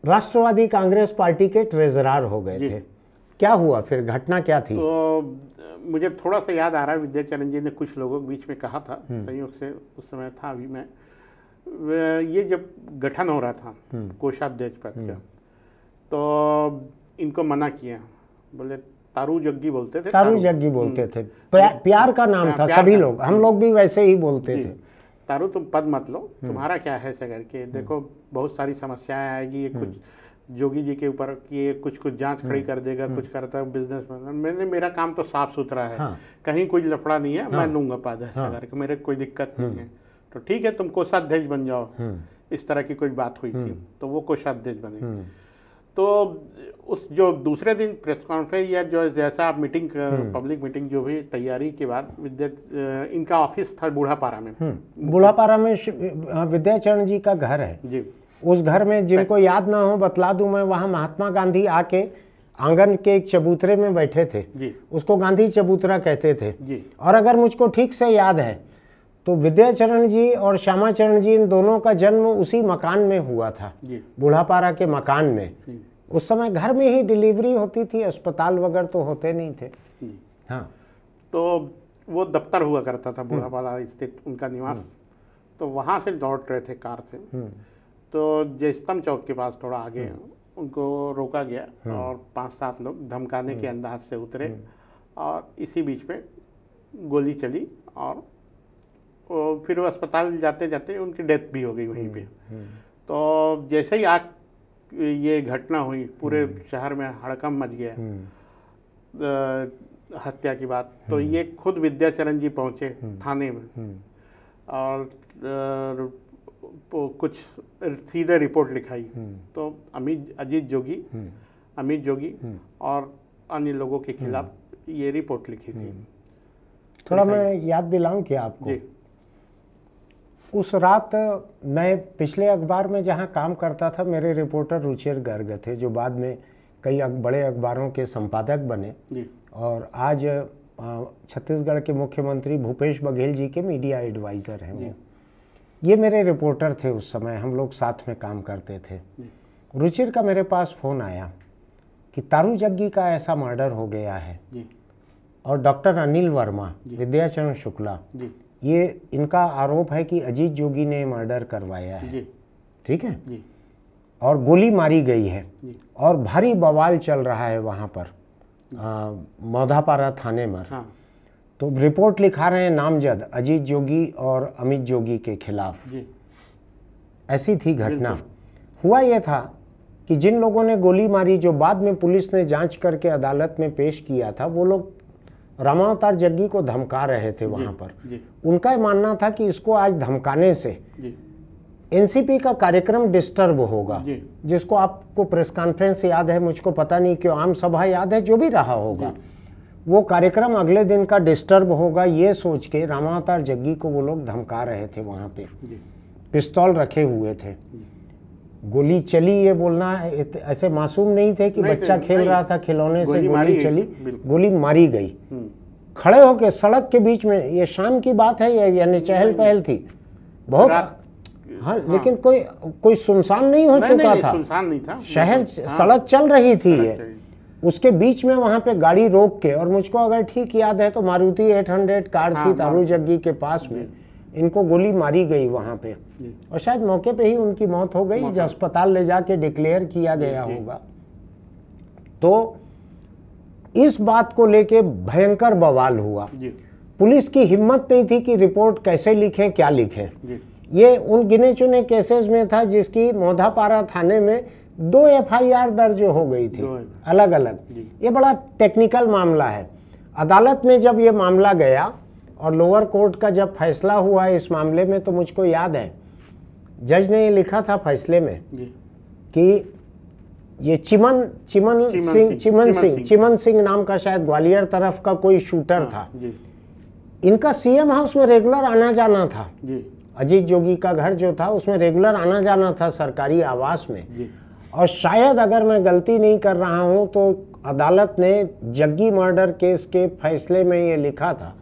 राष्ट्रवादी कांग्रेस पार्टी के ट्रेजरार हो गए थे। क्या हुआ फिर, घटना क्या थी? तो मुझे थोड़ा सा याद आ रहा है, विद्याचरण जी ने कुछ लोगों के बीच में कहा था, संयोग से उस समय था अभी मैं, ये जब गठन हो रहा था कोषाध्यक्ष पद का, तो इनको मना किया। बोले तारू जग्गी बोलते थे, तारू जग्गी बोलते थे, प्यार का नाम था। सभी लोग, हम लोग भी वैसे ही बोलते थे। तारू तुम पद मत लो, तुम्हारा क्या है ऐसा करके, देखो बहुत सारी समस्याएं आएगी। ये कुछ जोगी जी के ऊपर कि ये कुछ जांच खड़ी कर देगा, कुछ करता है बिजनेस में। मेरा काम तो साफ सुथरा है। हाँ। कहीं कोई लफड़ा नहीं है। मैं लूंगा पद ऐसा करके, मेरे कोई दिक्कत नहीं है। तो ठीक है, तुम कोषाध्यक्ष बन जाओ। इस तरह की कोई बात हुई थी, तो वो कोषाध्यक्ष बने। तो उस जो दूसरे दिन प्रेस कॉन्फ्रेंस या जो जैसा आप मीटिंग, पब्लिक मीटिंग जो भी तैयारी के बाद, इनका ऑफिस था बूढ़ापारा में। बूढ़ापारा में विद्याचरण जी का घर है जी। उस घर में, जिनको याद ना हो बतला दूं मैं, वहाँ महात्मा गांधी आके आंगन के एक चबूतरे में बैठे थे जी। उसको गांधी चबूतरा कहते थे जी। और अगर मुझको ठीक से याद है तो विद्याचरण जी और श्यामाचरण जी, इन दोनों का जन्म उसी मकान में हुआ था, बूढ़ापारा के मकान में। उस समय घर में ही डिलीवरी होती थी, अस्पताल वगैरह तो होते नहीं थे। हाँ। तो वो दफ्तर हुआ करता था बूढ़ापारा स्थित उनका निवास। तो वहाँ से लौट रहे थे कार से, तो जयस्तंभ चौक के पास थोड़ा आगे उनको रोका गया और 5-7 लोग धमकाने के अंदाज से उतरे और इसी बीच में गोली चली और फिर वो अस्पताल जाते जाते उनकी डेथ भी हो गई वहीं पे। तो जैसे ही ये घटना हुई पूरे शहर में हड़कंप मच गया हत्या की बात। तो ये खुद विद्याचरण जी पहुंचे थाने में और कुछ सीधे रिपोर्ट लिखाई। तो अजीत जोगी और अन्य लोगों के खिलाफ ये रिपोर्ट लिखी थी। थोड़ा मैं याद दिलाऊं क्या आपको जी। उस रात मैं पिछले अखबार में जहां काम करता था, मेरे रिपोर्टर रुचिर गर्ग थे जो बाद में कई बड़े अखबारों के संपादक बने जी। और आज छत्तीसगढ़ के मुख्यमंत्री भूपेश बघेल जी के मीडिया एडवाइज़र हैं वो। ये मेरे रिपोर्टर थे उस समय, हम लोग साथ में काम करते थे। रुचिर का मेरे पास फ़ोन आया कि तारू जग्गी का ऐसा मर्डर हो गया है जी। और डॉक्टर अनिल वर्मा, विद्याचरण शुक्ला, ये इनका आरोप है कि अजीत जोगी ने मर्डर करवाया है, ठीक है जी। और गोली मारी गई है और भारी बवाल चल रहा है वहाँ पर मौधापारा थाने में। हाँ। तो रिपोर्ट लिखा रहे हैं नामजद अजीत जोगी और अमित जोगी के खिलाफ जी। ऐसी थी घटना। हुआ यह था कि जिन लोगों ने गोली मारी, जो बाद में पुलिस ने जांच करके अदालत में पेश किया था, वो लोग रामावतार जग्गी को धमका रहे थे वहाँ पर। उनका मानना था कि इसको आज धमकाने से एनसीपी का कार्यक्रम डिस्टर्ब होगा, जिसको आपको प्रेस कॉन्फ्रेंस याद है, मुझको पता नहीं क्यों, आम सभा याद है, जो भी रहा होगा, वो कार्यक्रम अगले दिन का डिस्टर्ब होगा, ये सोच के रामावतार जग्गी को वो लोग धमका रहे थे। वहाँ पे पिस्तौल रखे हुए थे, गोली चली, ये बोलना ऐसे मासूम नहीं थे कि बच्चा खेल रहा था खिलौने से, गोली चली, गोली मारी गई खड़े होके सड़क के बीच में। ये शाम की बात है, यानी चहल पहल थी बहुत। हाँ, लेकिन कोई सुनसान नहीं हो चुका था, सुनसान नहीं था शहर, सड़क चल रही थी ये। उसके बीच में वहां पे गाड़ी रोक के, और मुझको अगर ठीक याद है तो मारुति 800 कार थी तारू जग्गी के पास में, इनको गोली मारी गई वहां पे और शायद मौके पे ही उनकी मौत हो गई, जो अस्पताल ले जाके डिक्लेयर किया गया होगा। तो इस बात को लेके भयंकर बवाल हुआ। पुलिस की हिम्मत नहीं थी कि रिपोर्ट कैसे लिखें, क्या लिखें। ये उन गिने चुने केसेस में था जिसकी मौधापारा थाने में 2 FIR दर्ज हो गई थी अलग अलग। ये बड़ा टेक्निकल मामला है। अदालत में जब ये मामला गया और लोअर कोर्ट का जब फैसला हुआ इस मामले में, तो मुझको याद है जज ने ये लिखा था फैसले में कि ये चिमन सिंह नाम का शायद ग्वालियर तरफ का कोई शूटर था। इनका CM हाउस में रेगुलर आना जाना था। अजीत जोगी का घर जो था उसमें रेगुलर आना जाना था सरकारी आवास में। और शायद अगर मैं गलती नहीं कर रहा हूं तो अदालत ने जग्गी मर्डर केस के फैसले में ये लिखा था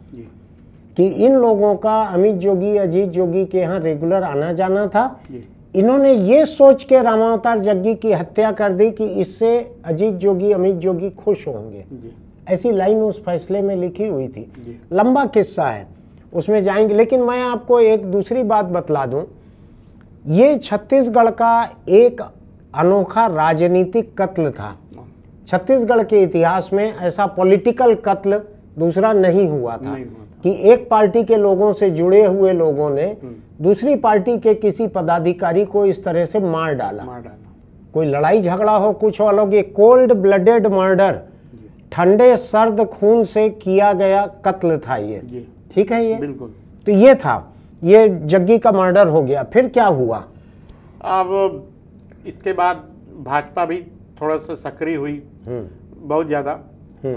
कि इन लोगों का अमित जोगी, अजीत जोगी के यहाँ रेगुलर आना जाना था। इन्होंने ये सोच के रामावतार जग्गी की हत्या कर दी कि इससे अजीत जोगी, अमित जोगी खुश होंगे। ऐसी लाइन उस फैसले में लिखी हुई थी। लंबा किस्सा है, उसमें जाएंगे, लेकिन मैं आपको एक दूसरी बात बतला दूं। ये छत्तीसगढ़ का एक अनोखा राजनीतिक कत्ल था। छत्तीसगढ़ के इतिहास में ऐसा पॉलिटिकल कत्ल दूसरा नहीं हुआ था कि एक पार्टी के लोगों से जुड़े हुए लोगों ने दूसरी पार्टी के किसी पदाधिकारी को इस तरह से मार डाला। कोई लड़ाई झगड़ा हो, कुछ अलग, ये कोल्ड ब्लडेड मर्डर, ठंडे सर्द खून से किया गया कत्ल था ये। ठीक है, ये बिल्कुल। तो ये था, ये जग्गी का मर्डर हो गया। फिर क्या हुआ? अब इसके बाद भाजपा भी थोड़ा सा सक्रिय हुई, बहुत ज़्यादा।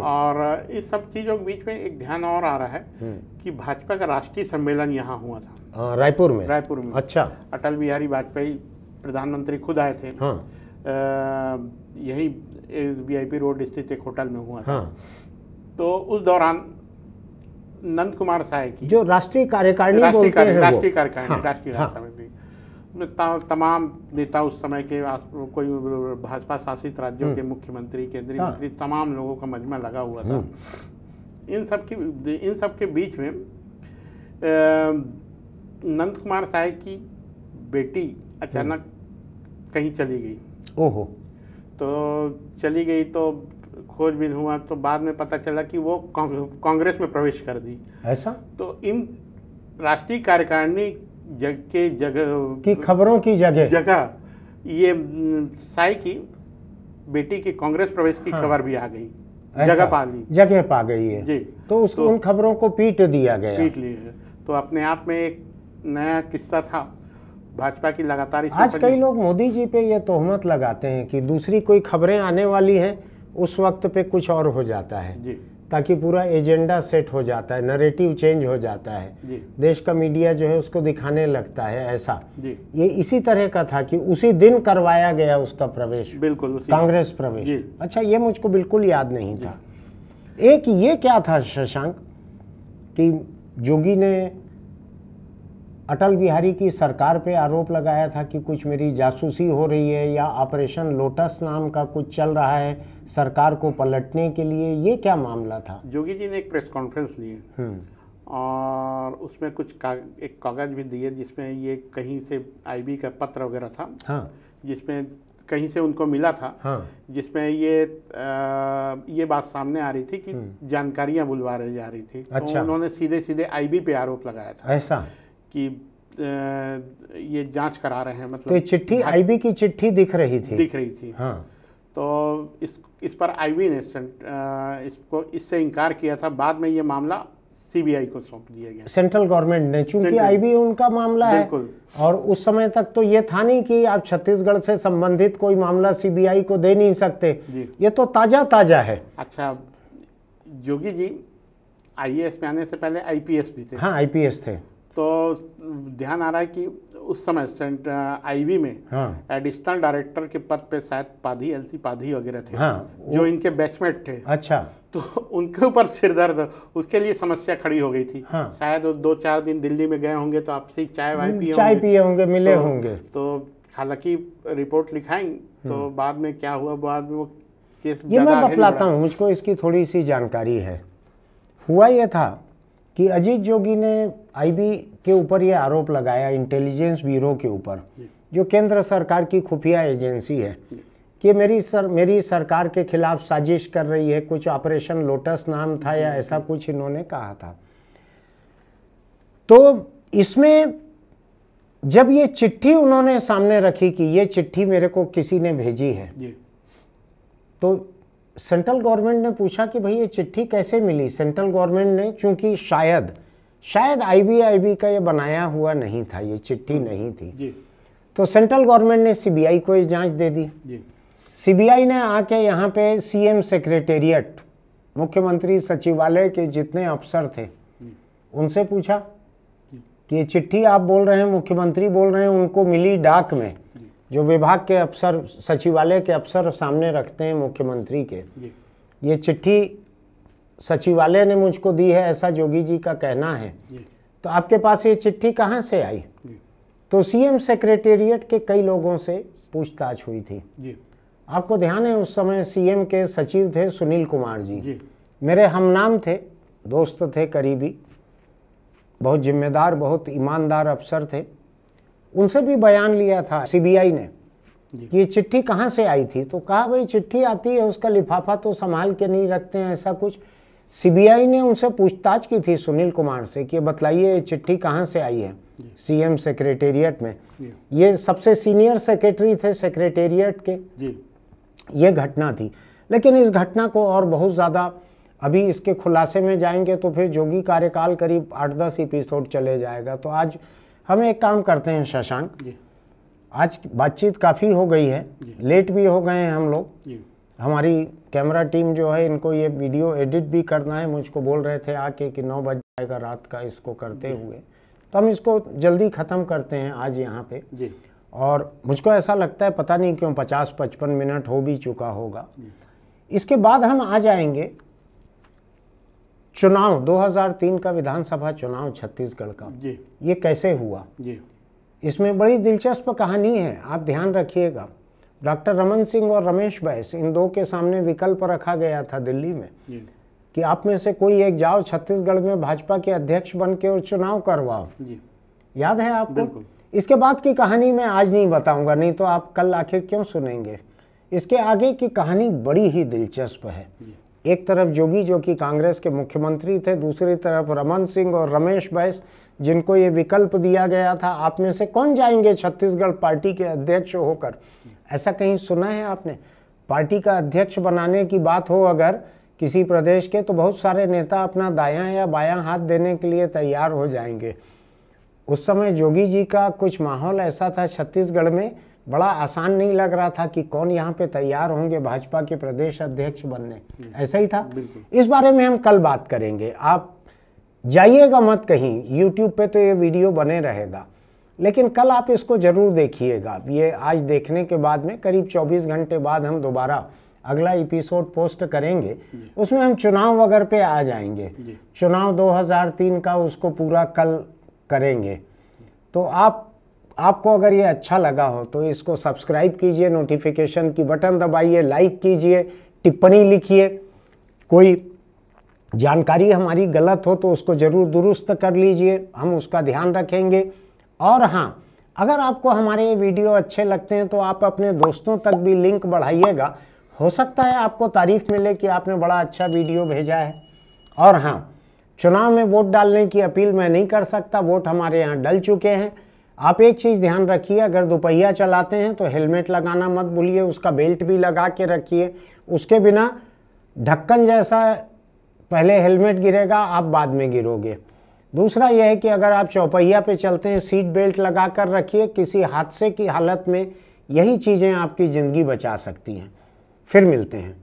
और इस सब चीज़ों के बीच में एक ध्यान और आ रहा है कि भाजपा का राष्ट्रीय सम्मेलन यहाँ हुआ था रायपुर में। अच्छा। अटल बिहारी वाजपेयी प्रधानमंत्री खुद आए थे। यही VIP रोड स्थित एक होटल में हुआ था। तो उस दौरान नंद कुमार साय की, जो राष्ट्रीय कार्यकारिणी बोलते हैं, राष्ट्रीय कार्यकारिणी तमाम नेता उस समय के, कोई भाजपा शासित राज्यों के मुख्यमंत्री, केंद्रीय मंत्री, तमाम लोगों का मजमा लगा हुआ था। इन सब के बीच में नंद कुमार साय की बेटी अचानक कहीं चली गई। ओहो। तो चली गई तो खोजबीन हुआ तो बाद में पता चला कि वो कांग्रेस में प्रवेश कर दी। ऐसा? तो इन राष्ट्रीय कार्यकारिणी के जगह की खबरों की जगह ये साई की बेटी के कांग्रेस प्रवेश की खबर भी आ गई, जगह पा गई है जी। तो उन खबरों को पीट दिया गया, पीट लिए है। तो अपने आप में एक नया किस्सा था भाजपा की लगातार। आज कई लोग मोदी जी पे ये तोहमत लगाते हैं कि दूसरी कोई खबरें आने वाली हैं उस वक्त पे कुछ और हो जाता है जी, ताकि पूरा एजेंडा सेट हो जाता है, नैरेटिव चेंज हो जाता है जी, देश का मीडिया जो है उसको दिखाने लगता है ऐसा जी। ये इसी तरह का था कि उसी दिन करवाया गया उसका प्रवेश, बिल्कुल कांग्रेस प्रवेश। अच्छा, ये मुझको बिल्कुल याद नहीं था। एक ये क्या था शशांक कि जोगी ने अटल बिहारी की सरकार पे आरोप लगाया था कि कुछ मेरी जासूसी हो रही है या ऑपरेशन लोटस नाम का कुछ चल रहा है सरकार को पलटने के लिए, ये क्या मामला था? जोगी जी ने एक प्रेस कॉन्फ्रेंस ली और उसमें कुछ एक कागज भी दिए जिसमें ये कहीं से आईबी का पत्र वगैरह था। हाँ। जिसमें कहीं से उनको मिला था। हाँ। जिसमें ये बात सामने आ रही थी कि जानकारियां बुलवा रही जा रही थी। अच्छा। तो उन्होंने सीधे सीधे आईबी पे आरोप लगाया था ऐसा कि ये जांच करा रहे हैं। मतलब तो चिट्ठी आईबी की चिट्ठी दिख रही थी। हाँ। तो इस पर आईबी ने इससे इनकार किया था। बाद में ये मामला सीबीआई को सौंप दिया गया, सेंट्रल गवर्नमेंट ने, चूंकि आईबी उनका मामला है और उस समय तक तो ये था नहीं कि आप छत्तीसगढ़ से संबंधित कोई मामला सीबीआई को दे नहीं सकते। ये तो ताजा है। अच्छा, जोगी जी आईएएस में आने से पहले आईपीएस भी थे। हाँ, आईपीएस थे। तो ध्यान आ रहा है कि उस समय आईबी में एडिशनल डायरेक्टर के पद पे शायद पाधी, एलसी पाधी वगैरह थे। जो इनके बैचमेट थे। अच्छा। तो उनके ऊपर सिरदर्द, उसके लिए समस्या खड़ी हो गई थी। शायद 2-4 दिन दिल्ली में गए होंगे तो आपसे चाय पिए होंगे, मिले होंगे। तो हालांकि रिपोर्ट लिखाएंगे तो बाद में क्या हुआ, बाद में वो केस ये मैं बतलाता हूँ, मुझको इसकी थोड़ी सी जानकारी है। हुआ ये था कि अजीत जोगी ने आईबी के ऊपर ये आरोप लगाया, इंटेलिजेंस ब्यूरो के ऊपर, जो केंद्र सरकार की खुफिया एजेंसी है, कि मेरी सरकार के खिलाफ साजिश कर रही है। कुछ ऑपरेशन लोटस नाम था या ऐसा कुछ इन्होंने कहा था। तो इसमें जब ये चिट्ठी उन्होंने सामने रखी कि ये चिट्ठी मेरे को किसी ने भेजी है, तो सेंट्रल गवर्नमेंट ने पूछा कि भाई ये चिट्ठी कैसे मिली। सेंट्रल गवर्नमेंट ने, चूंकि शायद आईबी का ये बनाया हुआ नहीं था, ये चिट्ठी नहीं थी, तो सेंट्रल गवर्नमेंट ने सीबीआई को ये जांच दे दी। सीबीआई ने आके यहाँ पे सीएम सेक्रेटेरिएट, मुख्यमंत्री सचिवालय के जितने अफसर थे उनसे पूछा कि ये चिट्ठी आप बोल रहे हैं, मुख्यमंत्री बोल रहे हैं, उनको मिली डाक में, जो विभाग के अफसर, सचिवालय के अफसर सामने रखते हैं मुख्यमंत्री के, ये चिट्ठी सचिवालय ने मुझको दी है, ऐसा जोगी जी का कहना है, तो आपके पास ये चिट्ठी कहाँ से आई? तो सीएम सेक्रेटेरिएट के कई लोगों से पूछताछ हुई थी। आपको ध्यान है उस समय सीएम के सचिव थे सुनील कुमार जी, मेरे हमनाम थे, दोस्त थे, करीबी, बहुत जिम्मेदार, बहुत ईमानदार अफसर थे। उनसे भी बयान लिया था सीबीआई ने कि ये चिट्ठी कहाँ से आई थी। तो कहा भाई चिट्ठी आती है उसका लिफाफा तो संभाल के नहीं रखते हैं, ऐसा कुछ। सीबीआई ने उनसे पूछताछ की थी सुनील कुमार से कि बताइए ये चिट्ठी कहाँ से आई है सीएम सेक्रेटेरिएट में। ये सबसे सीनियर सेक्रेटरी थे सेक्रेटेरिएट के। ये घटना थी, लेकिन इस घटना को और बहुत ज़्यादा, अभी इसके खुलासे में जाएंगे तो फिर जोगी कार्यकाल करीब 8-10 एपिसोड चले जाएगा। तो आज हम एक काम करते हैं शशांक, आज बातचीत काफ़ी हो गई है, लेट भी हो गए हैं हम लोग। हमारी कैमरा टीम जो है, इनको ये वीडियो एडिट भी करना है, मुझको बोल रहे थे आके कि 9 बज जाएगा रात का इसको करते हुए, तो हम इसको जल्दी ख़त्म करते हैं आज यहाँ पे। और मुझको ऐसा लगता है पता नहीं क्यों 50-55 मिनट हो भी चुका होगा। इसके बाद हम आ जाएंगे चुनाव 2003 का विधानसभा चुनाव छत्तीसगढ़ का, ये कैसे हुआ। इसमें बड़ी दिलचस्प कहानी है, आप ध्यान रखिएगा। डॉक्टर रमन सिंह और रमेश बैस, इन दो के सामने विकल्प रखा गया था दिल्ली में कि आप में से कोई एक जाओ छत्तीसगढ़ में भाजपा के अध्यक्ष बन के और चुनाव करवाओ। याद है आपको? बिल्कुल। इसके बाद की कहानी मैं आज नहीं बताऊंगा, नहीं तो आप कल आखिर क्यों सुनेंगे। इसके आगे की कहानी बड़ी ही दिलचस्प है। एक तरफ जोगी जो कि कांग्रेस के मुख्यमंत्री थे, दूसरी तरफ रमन सिंह और रमेश बैस जिनको ये विकल्प दिया गया था, आप में से कौन जाएंगे छत्तीसगढ़ पार्टी के अध्यक्ष होकर। ऐसा कहीं सुना है आपने? पार्टी का अध्यक्ष बनाने की बात हो अगर किसी प्रदेश के, तो बहुत सारे नेता अपना दायां या बायां हाथ देने के लिए तैयार हो जाएंगे। उस समय जोगी जी का कुछ माहौल ऐसा था छत्तीसगढ़ में, बड़ा आसान नहीं लग रहा था कि कौन यहाँ पे तैयार होंगे भाजपा के प्रदेश अध्यक्ष बनने। ऐसा ही था। इस बारे में हम कल बात करेंगे। आप जाइएगा मत कहीं, यूट्यूब पे तो ये वीडियो बने रहेगा, लेकिन कल आप इसको जरूर देखिएगा। ये आज देखने के बाद में करीब 24 घंटे बाद हम दोबारा अगला एपिसोड पोस्ट करेंगे। उसमें हम चुनाव वगैरह पे आ जाएंगे। चुनाव 2003 का उसको पूरा कल करेंगे। तो आपको अगर ये अच्छा लगा हो तो इसको सब्सक्राइब कीजिए, नोटिफिकेशन की बटन दबाइए, लाइक कीजिए, टिप्पणी लिखिए। कोई जानकारी हमारी गलत हो तो उसको ज़रूर दुरुस्त कर लीजिए, हम उसका ध्यान रखेंगे। और हाँ, अगर आपको हमारे ये वीडियो अच्छे लगते हैं तो आप अपने दोस्तों तक भी लिंक बढ़ाइएगा। हो सकता है आपको तारीफ मिले कि आपने बड़ा अच्छा वीडियो भेजा है। और हाँ, चुनाव में वोट डालने की अपील मैं नहीं कर सकता, वोट हमारे यहाँ डल चुके हैं। आप एक चीज़ ध्यान रखिए, अगर दोपहिया चलाते हैं तो हेलमेट लगाना मत भूलिए, उसका बेल्ट भी लगा के रखिए। उसके बिना ढक्कन जैसा पहले हेलमेट गिरेगा, आप बाद में गिरोगे। दूसरा यह है कि अगर आप चौपहिया पे चलते हैं, सीट बेल्ट लगा कर रखिए। किसी हादसे की हालत में यही चीज़ें आपकी ज़िंदगी बचा सकती हैं। फिर मिलते हैं।